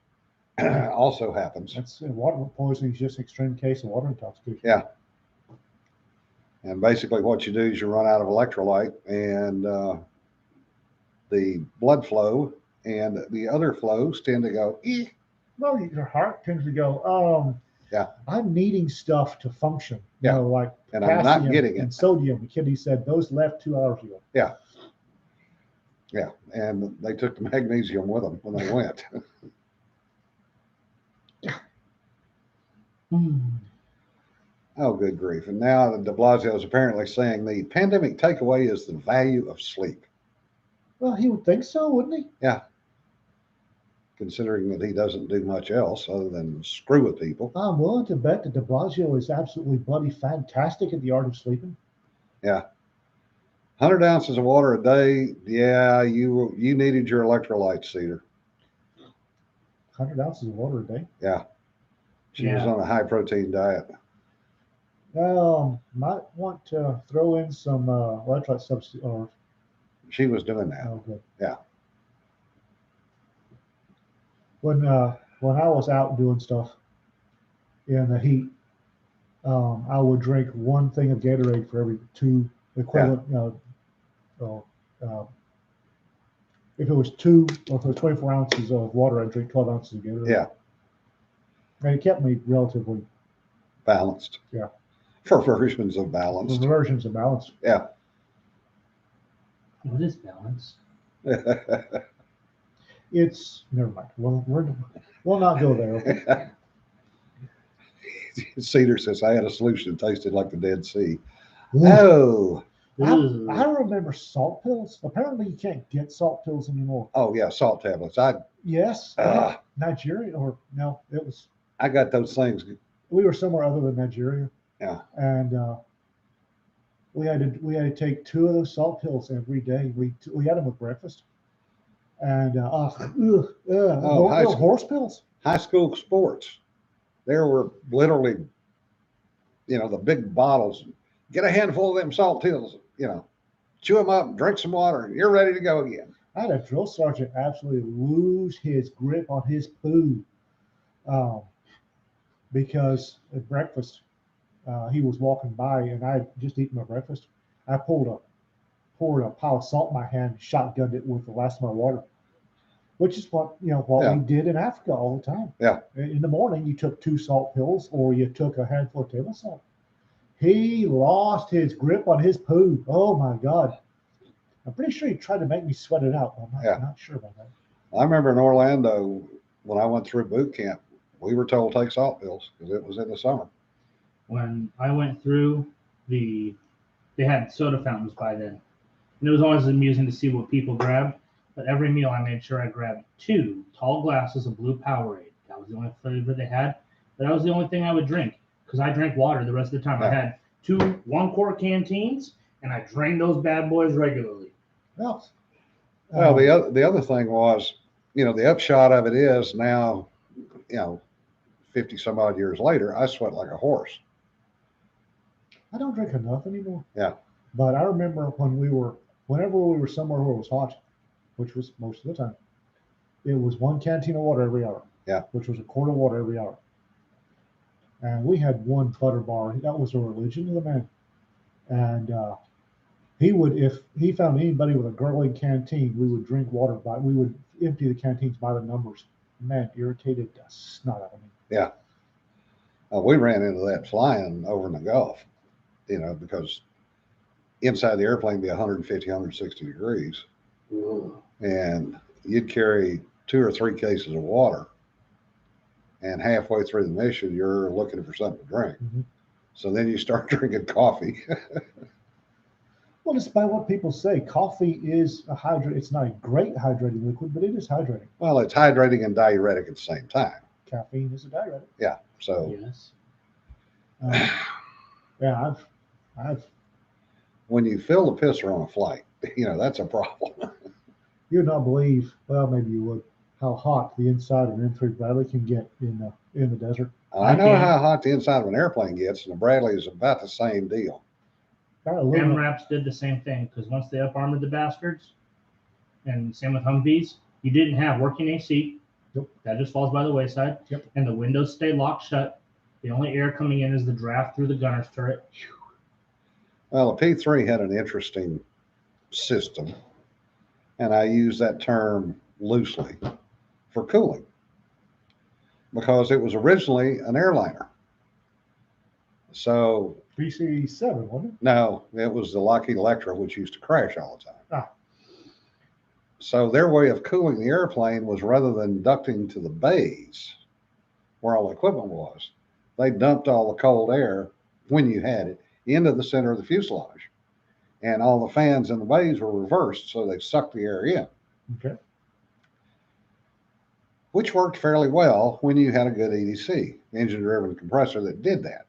S1: also happens.
S2: That's water poisoning is just an extreme case of water intoxication.
S1: Yeah. And basically, what you do is you run out of electrolyte, and the blood flow and the other flows tend to go.
S2: Well, your heart tends to go,
S1: Yeah.
S2: I'm needing stuff to function.
S1: Yeah.
S2: You know, like
S1: And I'm not
S2: potassium
S1: getting it.
S2: and sodium. The kidney said those left 2 hours ago.
S1: Yeah, and they took the magnesium with them when they went. Oh, good grief. And now de Blasio is apparently saying the pandemic takeaway is the value of sleep,
S2: Well, he would think so, wouldn't he?
S1: considering that he doesn't do much else other than screw with people.
S2: I'm willing to bet that de Blasio is absolutely bloody fantastic at the art of sleeping.
S1: 100 ounces of water a day. Yeah, you needed your electrolytes, Cedar.
S2: 100 ounces of water a day.
S1: She was
S3: Yeah.
S1: on a high protein diet.
S2: Might want to throw in some electrolyte substitute. Or
S1: She was doing that.
S2: oh, good.
S1: Yeah.
S2: When I was out doing stuff in the heat, I would drink one thing of Gatorade for every 2 equivalent. If it was 2 or if it was 24 ounces of water, I'd drink 12 ounces of Gatorade.
S1: Yeah.
S2: And it kept me relatively
S1: Balanced.
S2: Yeah.
S1: For versions of balanced.
S2: versions of balance.
S3: What is balance?
S2: It's never mind. We'll not go there. Okay?
S1: Cedar says, I had a solution that tasted like the Dead Sea. Oh,
S2: I remember salt pills. Apparently, you can't get salt pills anymore.
S1: oh yeah, salt tablets.
S2: Yes,
S1: Ah.
S2: Nigeria or no? It was
S1: I got those things.
S2: we were somewhere other than Nigeria.
S1: Yeah.
S2: And we had to take 2 of those salt pills every day. We had them with breakfast, and
S1: high school.
S2: horse pills.
S1: High school sports, there were literally, the big bottles. Get a handful of them salt pills, chew them up, drink some water, and you're ready to go again.
S2: I had a drill sergeant absolutely lose his grip on his poo um, because at breakfast he was walking by and I had just eaten my breakfast. I poured a pile of salt in my hand, and shotgunned it with the last of my water, which is what
S1: Yeah.
S2: we did in Africa all the time.
S1: Yeah.
S2: In the morning, you took 2 salt pills or you took a handful of table salt. He lost his grip on his poo. Oh my God. I'm pretty sure he tried to make me sweat it out, but I'm not sure about that.
S1: I remember in Orlando when I went through boot camp, we were told to take salt pills because it was in the summer.
S3: When I went through they had soda fountains by then. And it was always amusing to see what people grabbed. But every meal I made sure I grabbed 2 tall glasses of blue Powerade. That was the only flavor they had. But that was the only thing I would drink because I drank water the rest of the time. I had 2 1-quart canteens and I drained those bad boys regularly.
S2: Well,
S1: The other thing was, the upshot of it is now, 50 some odd years later, I sweat like a horse.
S2: I don't drink enough anymore.
S1: Yeah.
S2: But I remember whenever we were somewhere where it was hot, which was most of the time, it was 1 canteen of water every hour.
S1: Yeah.
S2: Which was a quart of water every hour. And we had 1 butter bar. That was a religion of the man. And he would, if he found anybody with a gurgling canteen, we would drink water we would empty the canteens by the numbers. Man, irritated the snot out of me.
S1: Yeah. We ran into that flying over in the Gulf, because inside the airplane be 150, 160 degrees. And you'd carry 2 or 3 cases of water. And halfway through the mission, you're looking for something to drink.
S2: Mhm.
S1: So then you start drinking coffee.
S2: Well, despite what people say, coffee is a hydrate. It's not a great hydrating liquid, but it is hydrating.
S1: Well, it's hydrating and diuretic at the same time.
S2: Caffeine is a diuretic.
S1: Yeah. So
S3: Yes.
S2: Yeah, I've
S1: when you fill the pisser on a flight, that's a problem.
S2: you would not believe. Well, maybe you would. How hot the inside of an M3 Bradley can get in the desert.
S1: I know
S3: can.
S1: how hot the inside of an airplane gets, and the Bradley is about the same deal.
S2: Got a little.
S3: MRAPs did the same thing because once they up-armored the bastards, and same with Humvees, you didn't have working AC.
S2: Yep.
S3: That just falls by the wayside.
S2: Yep.
S3: And the windows stay locked shut. The only air coming in is the draft through the gunner's turret.
S1: Well, the P3 had an interesting system, and I use that term loosely, for cooling, because it was originally an airliner. So
S2: PC-7, wasn't it?
S1: no, it was the Lockheed Electra, which used to crash all the time.
S2: Ah.
S1: So their way of cooling the airplane was, rather than ducting to the bays where all the equipment was, they dumped all the cold air, when you had it, into the center of the fuselage. And all the fans in the bays were reversed, so they sucked the air in,
S2: Okay.
S1: which worked fairly well when you had a good EDC, engine-driven compressor, that did that.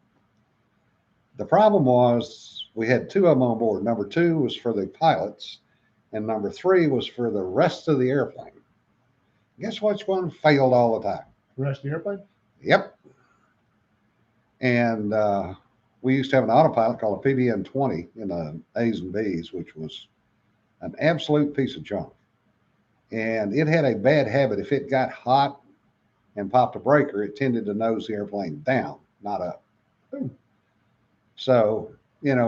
S1: The problem was we had 2 of them on board. Number 2 was for the pilots, and number 3 was for the rest of the airplane. Guess which one failed all the time?
S2: The rest of the airplane?
S1: Yep. And we used to have an autopilot called a PBN-20 in the A's and B's, which was an absolute piece of junk. And it had a bad habit. If it got hot and popped a breaker, it tended to nose the airplane down, not up.
S2: Ooh.
S1: So, you're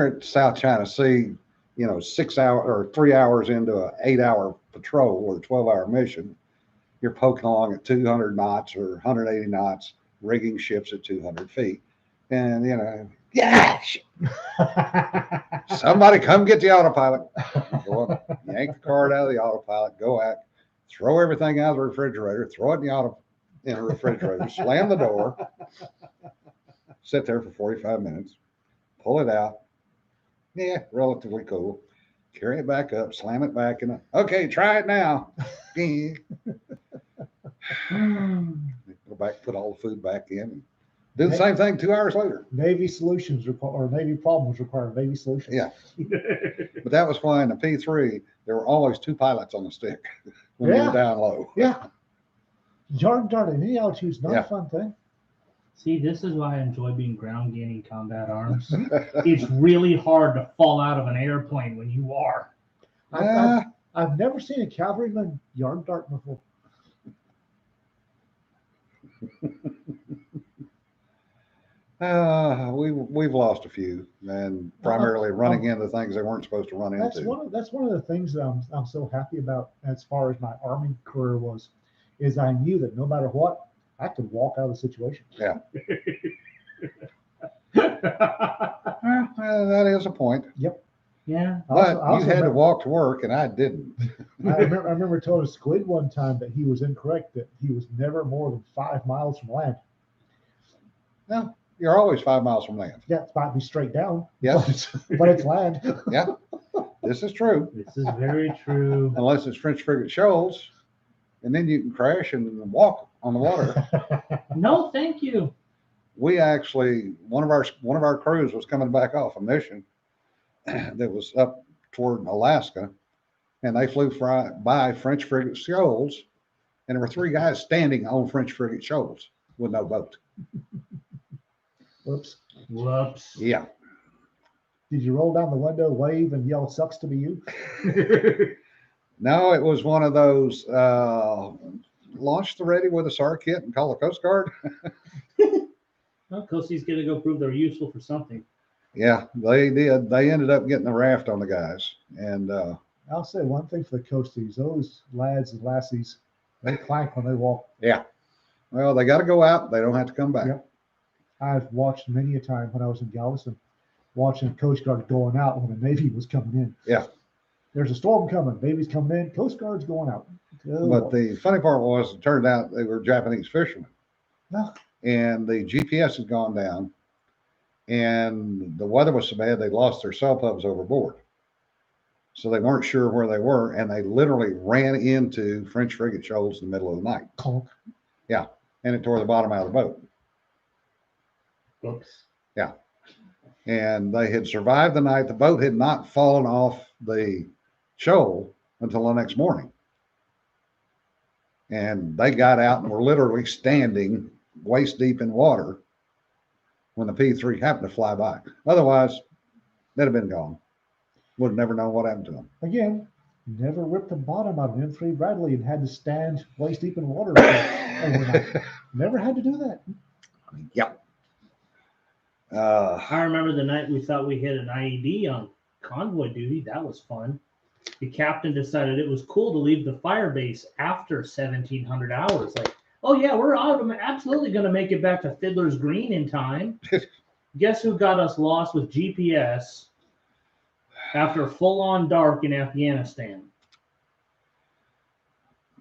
S1: at South China Sea, 6 hours or 3 hours into an 8-hour patrol or a 12-hour mission. You're poking along at 200 knots or 180 knots, rigging ships at 200 feet. And, somebody come get the autopilot. Go up, yank the card out of the autopilot, go out, throw everything out of the refrigerator, throw it in the refrigerator, slam the door, sit there for 45 minutes, pull it out. Yeah, relatively cool. Carry it back up, slam it back in. Okay, try it now. Go back, put all the food back in, and Do the same thing 2 hours later.
S2: Navy solutions or Navy problems require Navy solutions.
S1: Yeah. But that was why in the P3, there were always 2 pilots on the stick when you
S2: Yeah.
S1: were down low.
S2: Yeah. Yard dart at any altitude is not
S1: Yeah.
S2: a fun thing.
S3: See, this is why I enjoy being ground gaining combat arms. It's really hard to fall out of an airplane when you are.
S2: I've never seen a cavalryman yard dart before.
S1: We've lost a few, and primarily running into things they weren't supposed to run
S2: That's
S1: into.
S2: one of the things that I'm so happy about as far as my Army career was, is I knew that no matter what, I could walk out of the situation.
S1: That is a point.
S3: Yeah.
S1: But
S2: I also
S1: you had to
S2: remember-
S1: walk to work, and I didn't.
S2: I remember telling Squid one time that he was incorrect, that he was never more than 5 miles from land.
S1: No, you're always 5 miles from land.
S2: Yeah, it might be straight down,
S1: Yeah.
S2: but it's land.
S1: Yeah, this is true.
S3: This is very true.
S1: Unless it's French Frigate Shoals, and then you can crash and walk on the water.
S3: No, thank you.
S1: We actually, one of our crews was coming back off a mission that was up toward Alaska, and they flew by French Frigate Shoals, and there were 3 guys standing on French Frigate Shoals with no boat.
S2: Whoops.
S3: Whoops.
S1: Yeah.
S2: Did you roll down the window, wave, and yell, "Sucks to be you"?
S1: No, it was one of those launch the ready with a SAR kit and call the Coast Guard.
S3: Well, Coasties get to go prove they're useful for something.
S1: Yeah, they did. They ended up getting the raft on the guys, and
S2: I'll say one thing for the Coasties: those lads and lassies, they clank when they walk.
S1: well, they got to go out. They don't have to come back.
S2: Yep. I've watched many a time when I was in Galveston, watching Coast Guard going out when the Navy was coming in.
S1: Yeah.
S2: There's a storm coming. Navy's coming in. Coast Guard's going out. Oh,
S1: But the funny part was, it turned out they were Japanese fishermen,
S2: no.
S1: and the GPS had gone down, and the weather was so bad they lost their cell phones overboard. So they weren't sure where they were, and they literally ran into French Frigate Shoals in the middle of the night,
S2: Conk.
S1: and it tore the bottom out of the boat.
S3: Whoops.
S1: And they had survived the night. The boat had not fallen off the shoal until the next morning. And they got out and were literally standing waist deep in water when the P3 happened to fly by. Otherwise, they'd have been gone. Would have never known what happened to them.
S2: Again, never ripped the bottom out of an M3 Bradley and had to stand waist deep in water overnight. Never had to do that.
S1: Yep.
S3: I remember the night we thought we hit an IED on convoy duty. That was fun. The captain decided it was cool to leave the fire base after 1700 hours. Like, oh yeah, we're absolutely going to make it back to Fiddler's Green in time. Guess who got us lost with GPS after full-on dark in Afghanistan?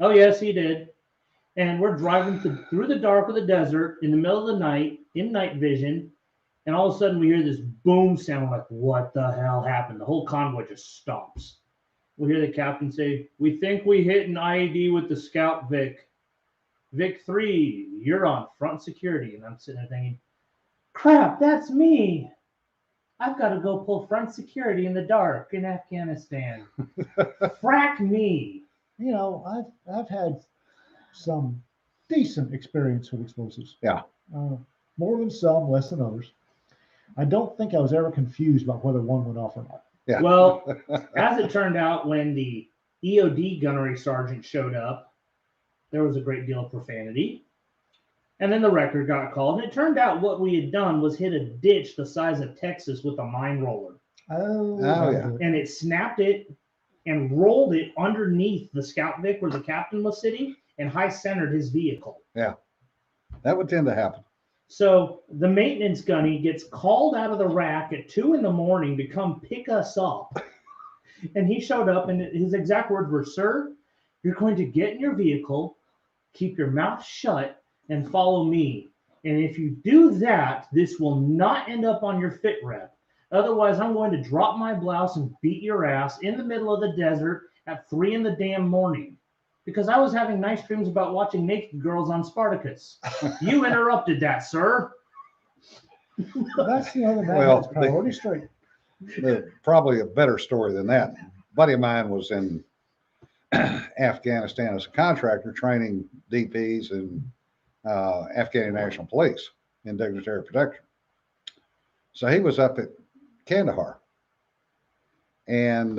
S3: Oh yes, he did. And we're driving through the dark of the desert in the middle of the night in night vision. And all of a sudden we hear this boom sound, like, what the hell happened? The whole convoy just stops. We hear the captain say, we think we hit an IED with the Scout Vic. Vic 3, you're on front security. And I'm sitting there thinking, crap, that's me. I've got to go pull front security in the dark in Afghanistan. Frack me.
S2: You know, I've had some decent experience with explosives.
S1: Yeah.
S2: More than some, less than others. I don't think I was ever confused about whether one went off or not.
S1: Yeah.
S3: Well, as it turned out, when the EOD gunnery sergeant showed up, there was a great deal of profanity. And then the record got called. And it turned out what we had done was hit a ditch the size of Texas with a mine roller.
S2: Oh,
S1: yeah.
S3: And it snapped it and rolled it underneath the Scout Vic where the captain was sitting and high centered his vehicle.
S1: That would tend to happen.
S3: So the maintenance gunny gets called out of the rack at 2 a.m. to come pick us up. And he showed up, and his exact words were, sir, you're going to get in your vehicle, keep your mouth shut, and follow me. And if you do that, this will not end up on your fit rep. Otherwise, I'm going to drop my blouse and beat your ass in the middle of the desert at 3 a.m. Because I was having nice dreams about watching naked girls on Spartacus. You interrupted that, sir.
S2: That's the other man
S1: Well,
S2: that's priority straight.
S1: Probably a better story than that. A buddy of mine was in Afghanistan as a contractor training DPs and Afghani National Police in dignitary protection. So he was up at Kandahar, and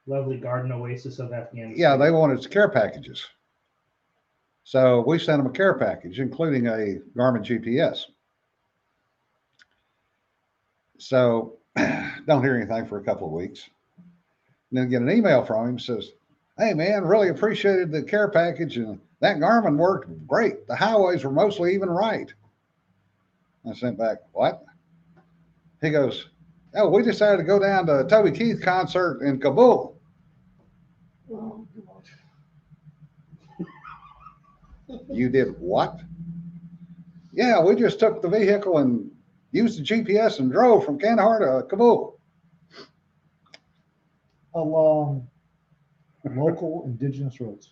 S3: Lovely garden oasis of Afghanistan.
S1: yeah, they wanted care packages. So we sent them a care package, including a Garmin GPS. So don't hear anything for a couple of weeks. And then get an email from him that says, "Hey man, really appreciated the care package, and that Garmin worked great. The highways were mostly even right." I sent back, "What?" He goes, "Oh, we decided to go down to a Toby Keith concert in Kabul."
S2: Oh, God.
S1: You did what? Yeah, we just took the vehicle and used the GPS and drove from Kandahar to Kabul.
S2: Along local indigenous roads,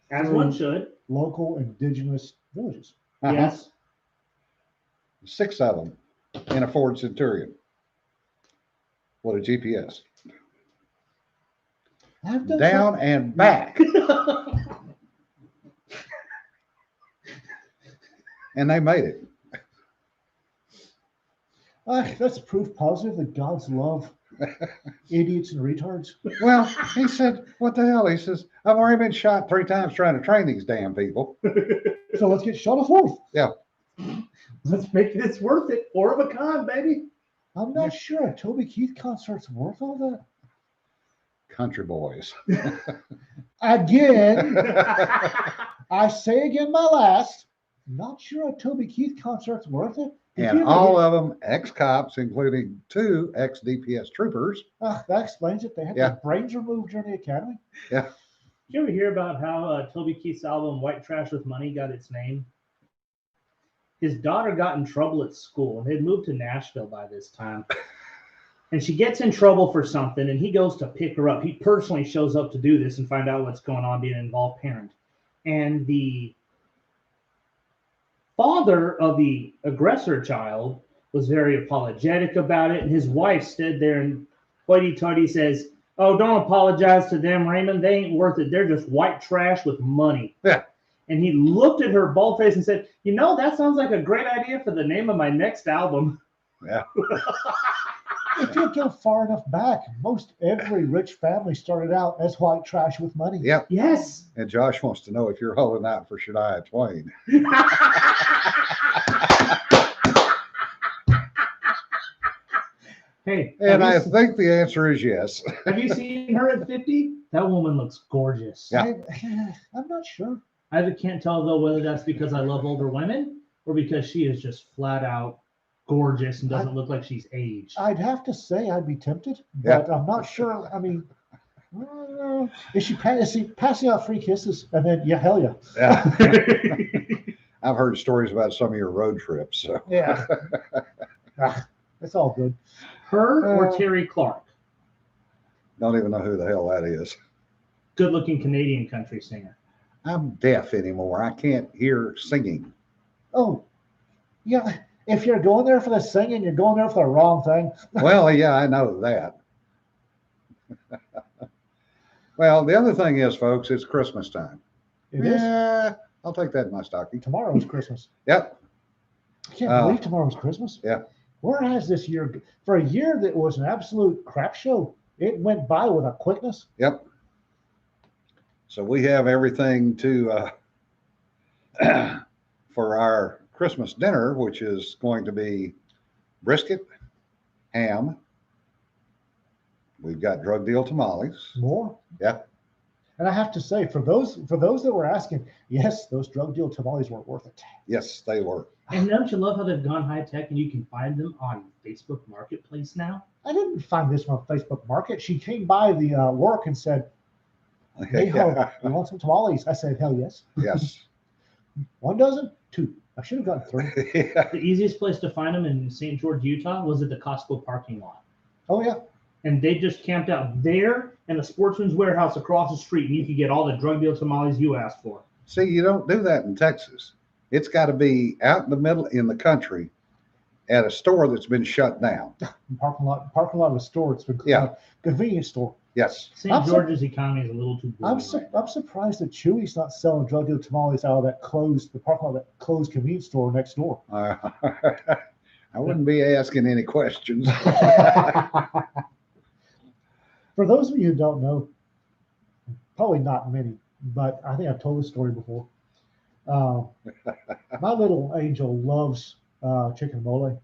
S3: As one should.
S2: local indigenous villages.
S1: Uh-huh.
S3: Yes.
S1: 6 of them in a Ford Centurion. What a GPS.
S2: I've done
S1: Down and back. And they made it.
S2: That's proof positive that God's love idiots and retards.
S1: Well, he said, "What the hell?" He says, "I've already been shot 3 times trying to train these damn people."
S2: So let's get shot a fourth.
S3: Let's make this worth it. 4 of a kind, baby.
S2: I'm not sure a Toby Keith concert's worth all that.
S1: Country boys.
S2: Again, I say again my last. Not sure a Toby Keith concert's worth it. If
S1: And
S2: you
S1: all
S2: really-
S1: of them ex-cops, including 2 ex-DPS troopers.
S2: that explains it. They had
S1: Yeah.
S2: their brains removed during the academy.
S3: Did you ever hear about how Toby Keith's album White Trash with Money got its name? His daughter got in trouble at school, and they had moved to Nashville by this time. And she gets in trouble for something, and he goes to pick her up. He personally shows up to do this and find out what's going on, being an involved parent. And the father of the aggressor child was very apologetic about it, and his wife stood there and hoity-toity says, "Oh, don't apologize to them, Raymond. They ain't worth it. They're just white trash with money."
S1: Yeah.
S3: And he looked at her bald face and said, "You know, that sounds like a great idea for the name of my next album."
S1: Yeah.
S2: If you go far enough back, most every rich family started out as white trash with money.
S1: Yep.
S3: Yes.
S1: And Josh wants to know if you're holding out for Shania Twain.
S3: Hey,
S1: And I
S3: have, you,
S1: think the answer is yes.
S3: have you seen her at 50? That woman looks gorgeous.
S1: Yeah.
S2: I'm not sure.
S3: I can't tell though whether that's because I love older women or because she is just flat out gorgeous and doesn't look like she's aged.
S2: I'd have to say I'd be tempted,
S1: Yeah.
S2: but I'm not sure. I mean, is she passing out free kisses? And then, yeah, hell yeah.
S1: Yeah. I've heard stories about some of your road trips. So
S2: Yeah. It's all good.
S3: Her or Terry Clark?
S1: don't even know who the hell that is.
S3: Good looking Canadian country singer.
S1: I'm deaf anymore. I can't hear singing.
S2: Oh, yeah. If you're going there for the singing, you're going there for the wrong thing.
S1: Well, yeah, I know that. Well, the other thing is, folks, it's Christmas time.
S2: It is.
S1: Yeah, I'll take that in my stocking.
S2: Tomorrow's Christmas.
S1: Yep.
S2: I can't believe tomorrow's Christmas.
S1: Yeah.
S2: Where has this year, for a year that was an absolute crap show, it went by with a quickness.
S1: Yep. So we have everything to for our Christmas dinner, which is going to be brisket, ham. We've got drug deal tamales.
S2: More.
S1: Yeah.
S2: And I have to say, for those that were asking, yes, those drug deal tamales weren't worth it.
S1: Yes, they were.
S3: And don't you love how they've gone high tech and you can find them on Facebook Marketplace now?
S2: I didn't find this one on Facebook Market. She came by the work and said, "Hey, ho, you want some tamales?" I said, "Hell yes."
S1: Yes.
S2: 1 dozen? 2. I should have gotten 3.
S1: Yeah.
S3: The easiest place to find them in St. George, Utah was at the Costco parking lot.
S2: Oh yeah.
S3: And they just camped out there and the Sportsman's Warehouse across the street, and you could get all the drug deal tamales you asked for.
S1: See, you don't do that in Texas. It's got to be out in the middle in the country at a store that's been shut down.
S2: Parking lot of a store. It's been
S1: Yeah.
S2: convenience store.
S1: Yes.
S3: St.
S2: I'm sur-
S3: George's economy is a little too boring.
S2: I'm surprised that Chewy's not selling drug dealer tamales out of the parking lot of that closed convenience store next door.
S1: I wouldn't be asking any questions.
S2: For those of you who don't know, probably not many, but I think I've told this story before. My little angel loves chicken mole.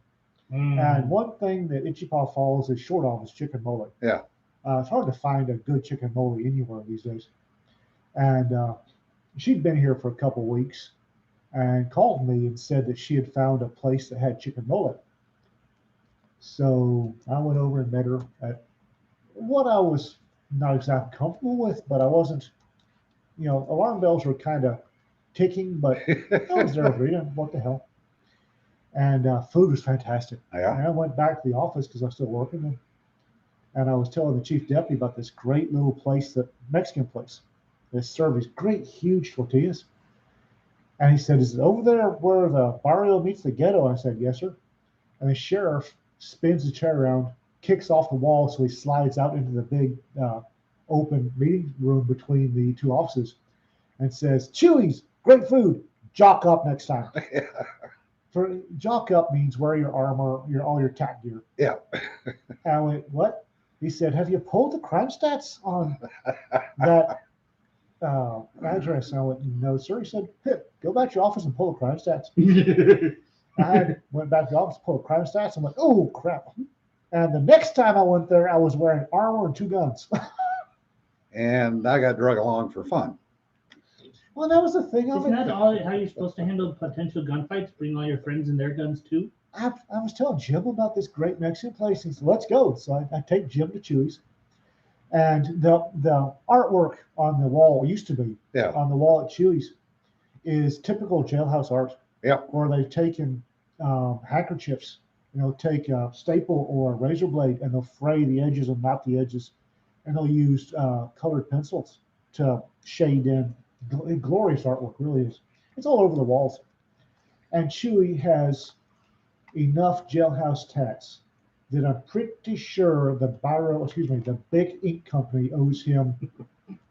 S2: And one thing that Ichipa Falls is short on is chicken mole.
S1: Yeah.
S2: It's hard to find a good chicken mole anywhere these days. And she'd been here for a couple weeks and called me and said that she had found a place that had chicken mole. So I went over and met her at what I was not exactly comfortable with, but I wasn't, alarm bells were kind of ticking, but I was there with Rita. What the hell? And food was fantastic.
S1: Yeah.
S2: And I went back to the office because I was still working, and I was telling the chief deputy about this great little place, that Mexican place, that served these great huge tortillas. And he said, "Is it over there where the barrio meets the ghetto?" I said, "Yes, sir." And the sheriff spins the chair around, kicks off the wall, so he slides out into the big open meeting room between the two offices, and says, "Chewy's, great food. Jock up next time." For jock up means wear your armor, all your tack gear.
S1: Yeah.
S2: And I went, "What?" He said, "Have you pulled the crime stats on that address?" And I went, "No, sir." He said, "Hey, go back to your office and pull the crime stats." I went back to the office, pulled the crime stats. I'm like, "Oh crap!" And the next time I went there, I was wearing armor and 2 guns.
S1: And I got drug along for fun.
S2: Well, that was the thing.
S3: Isn't that all how you're supposed to handle potential gunfights? Bring all your friends and their guns too?
S2: I was telling Jim about this great Mexican place. He said, "Let's go." So I take Jim to Chewy's. And the artwork on the wall used to be
S1: Yeah.
S2: on the wall at Chewy's is typical jailhouse art.
S1: Yeah.
S2: Where they've taken handkerchiefs, take a staple or a razor blade, and they'll fray the edges and knot the edges, and they'll use colored pencils to shade in. Glorious artwork, really is. It's all over the walls. And Chewy has enough jailhouse tats that I'm pretty sure the Big Ink Company owes him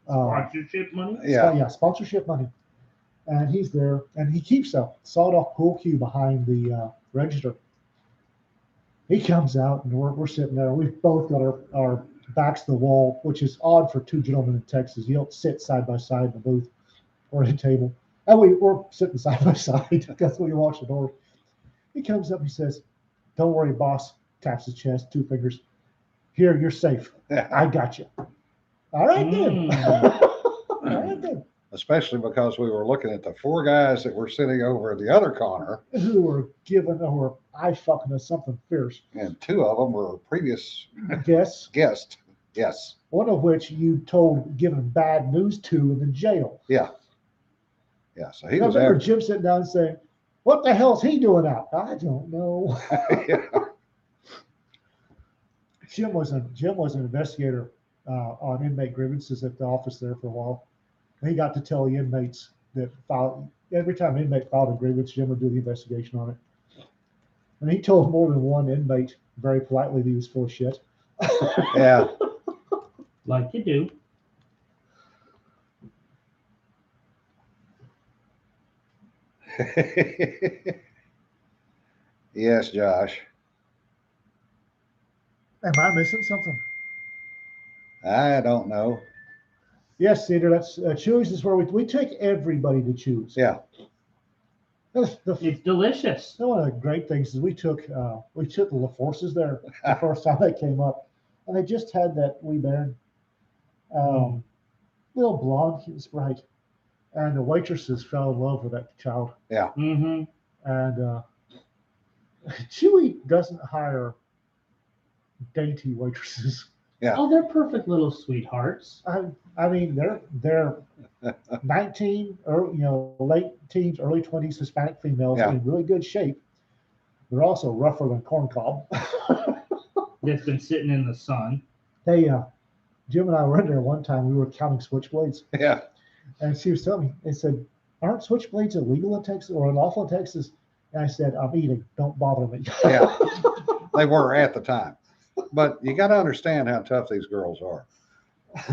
S3: Sponsorship money?
S1: Yeah.
S2: Sponsorship money. And he's there, and he keeps a sawed-off pool cue behind the register. He comes out, and we're sitting there. We've both got our backs to the wall, which is odd for 2 gentlemen in Texas. You don't sit side by side in the booth or at a table. And we're sitting side by side because we watch the door. He comes up, he says, "Don't worry, boss." Taps his chest, 2 fingers. "Here, you're safe. I got you." All right, then. All right, then.
S1: Especially because we were looking at the 4 guys that were sitting over at the other corner,
S2: Who were eye fucking us something fierce.
S1: and 2 of them were previous
S2: Guess,
S1: guests. Yes.
S2: one of which you told given bad news to in the jail.
S1: Yeah. Yeah. So he
S2: I
S1: was
S2: remember
S1: after.
S2: Jim sitting down and saying, "What the hell's he doing out?" "I don't know."
S1: Yeah.
S2: Jim was an investigator on inmate grievances at the office there for a while. And he got to tell the inmates that every time an inmate filed a grievance, Jim would do the investigation on it. And he told more than one inmate very politely that he was full of shit.
S1: Yeah.
S3: Like you do.
S1: Yes, Josh.
S2: Am I missing something?
S1: I don't know.
S2: Yes, Cedar. That's Chewy's is where we take everybody to Chewy's.
S1: Yeah.
S3: It's delicious.
S2: One of the great things is we took the LaForces there the first time they came up, and they just had that wee bairn, little blonde, he was bright, and the waitresses fell in love with that child.
S3: Mm-hmm.
S2: And Chewy doesn't hire dainty waitresses.
S1: Yeah.
S3: Oh, they're perfect little sweethearts.
S2: I mean, they're 19 or late teens, early 20s Hispanic females
S1: Yeah.
S2: in really good shape. They're also rougher than corn cob.
S3: That's been sitting in the sun.
S2: Hey, Jim and I were in there one time. We were counting switchblades,
S1: Yeah.
S2: and she was telling me. They said, aren't switchblades illegal in Texas or unlawful in Texas? And I said, I'm eating. Don't bother me.
S1: Yeah. They were at the time. But you got to understand how tough these girls are.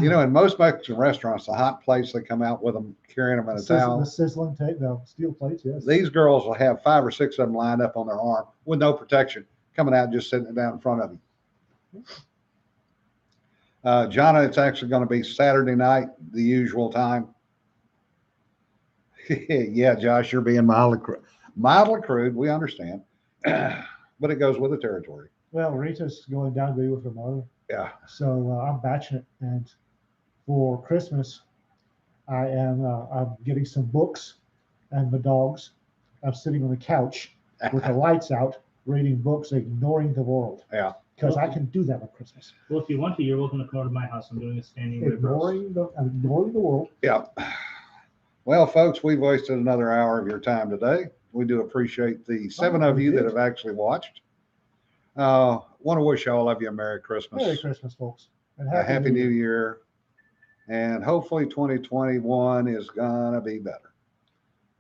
S1: You know, in most Mexican restaurants, the hot plates, they come out with them, carrying them in a
S2: The
S1: towel.
S2: sizzling tape, no, steel plates, yes.
S1: These girls will have 5 or 6 of them lined up on their arm with no protection, coming out and just sitting down in front of you. Jonna, it's actually going to be Saturday night, the usual time. Yeah, Josh, you're being mildly crude. We understand. But it goes with the territory.
S2: Well, Rita's going down to be with her mother.
S1: Yeah.
S2: So I'm batching it. And for Christmas, I'm getting some books and my dogs. I'm sitting on the couch with the lights out, reading books, ignoring the world.
S1: Yeah.
S2: Because I can do that on Christmas.
S3: Well, if you want to, you're welcome to come over to my house. I'm doing a standing rib roast.
S2: Ignoring the world.
S1: Yeah. Well, folks, we've wasted another hour of your time today. We do appreciate the 7 of
S2: we
S1: you that
S2: did.
S1: have actually watched. Want to wish all of you a Merry Christmas,
S2: Merry Christmas, folks. And
S1: a Happy New Year, and hopefully 2021 is gonna be better.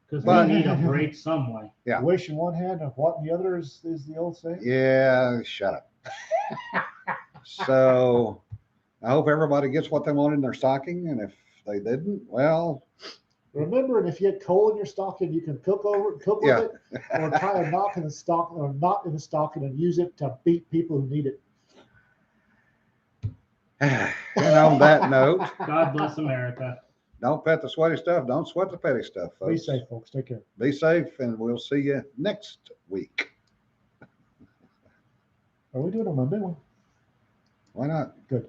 S3: Because
S1: But-
S3: we need a break some way.
S1: Yeah.
S2: Wish in one hand and what in the other is the old saying.
S1: Yeah, shut up. So I hope everybody gets what they want in their stocking, and if they didn't, well,
S2: Remember, and if you get coal in your stocking, you can cook with
S1: Yeah.
S2: it, or try a knot in the stocking and use it to beat people who need it.
S1: and on that note,
S3: God bless America.
S1: don't pet the sweaty stuff. Don't sweat the petty stuff, folks.
S2: Be safe, folks. Take care.
S1: Be safe, and we'll see you next week.
S2: Are we doing a Monday one?
S1: Why not?
S2: Good.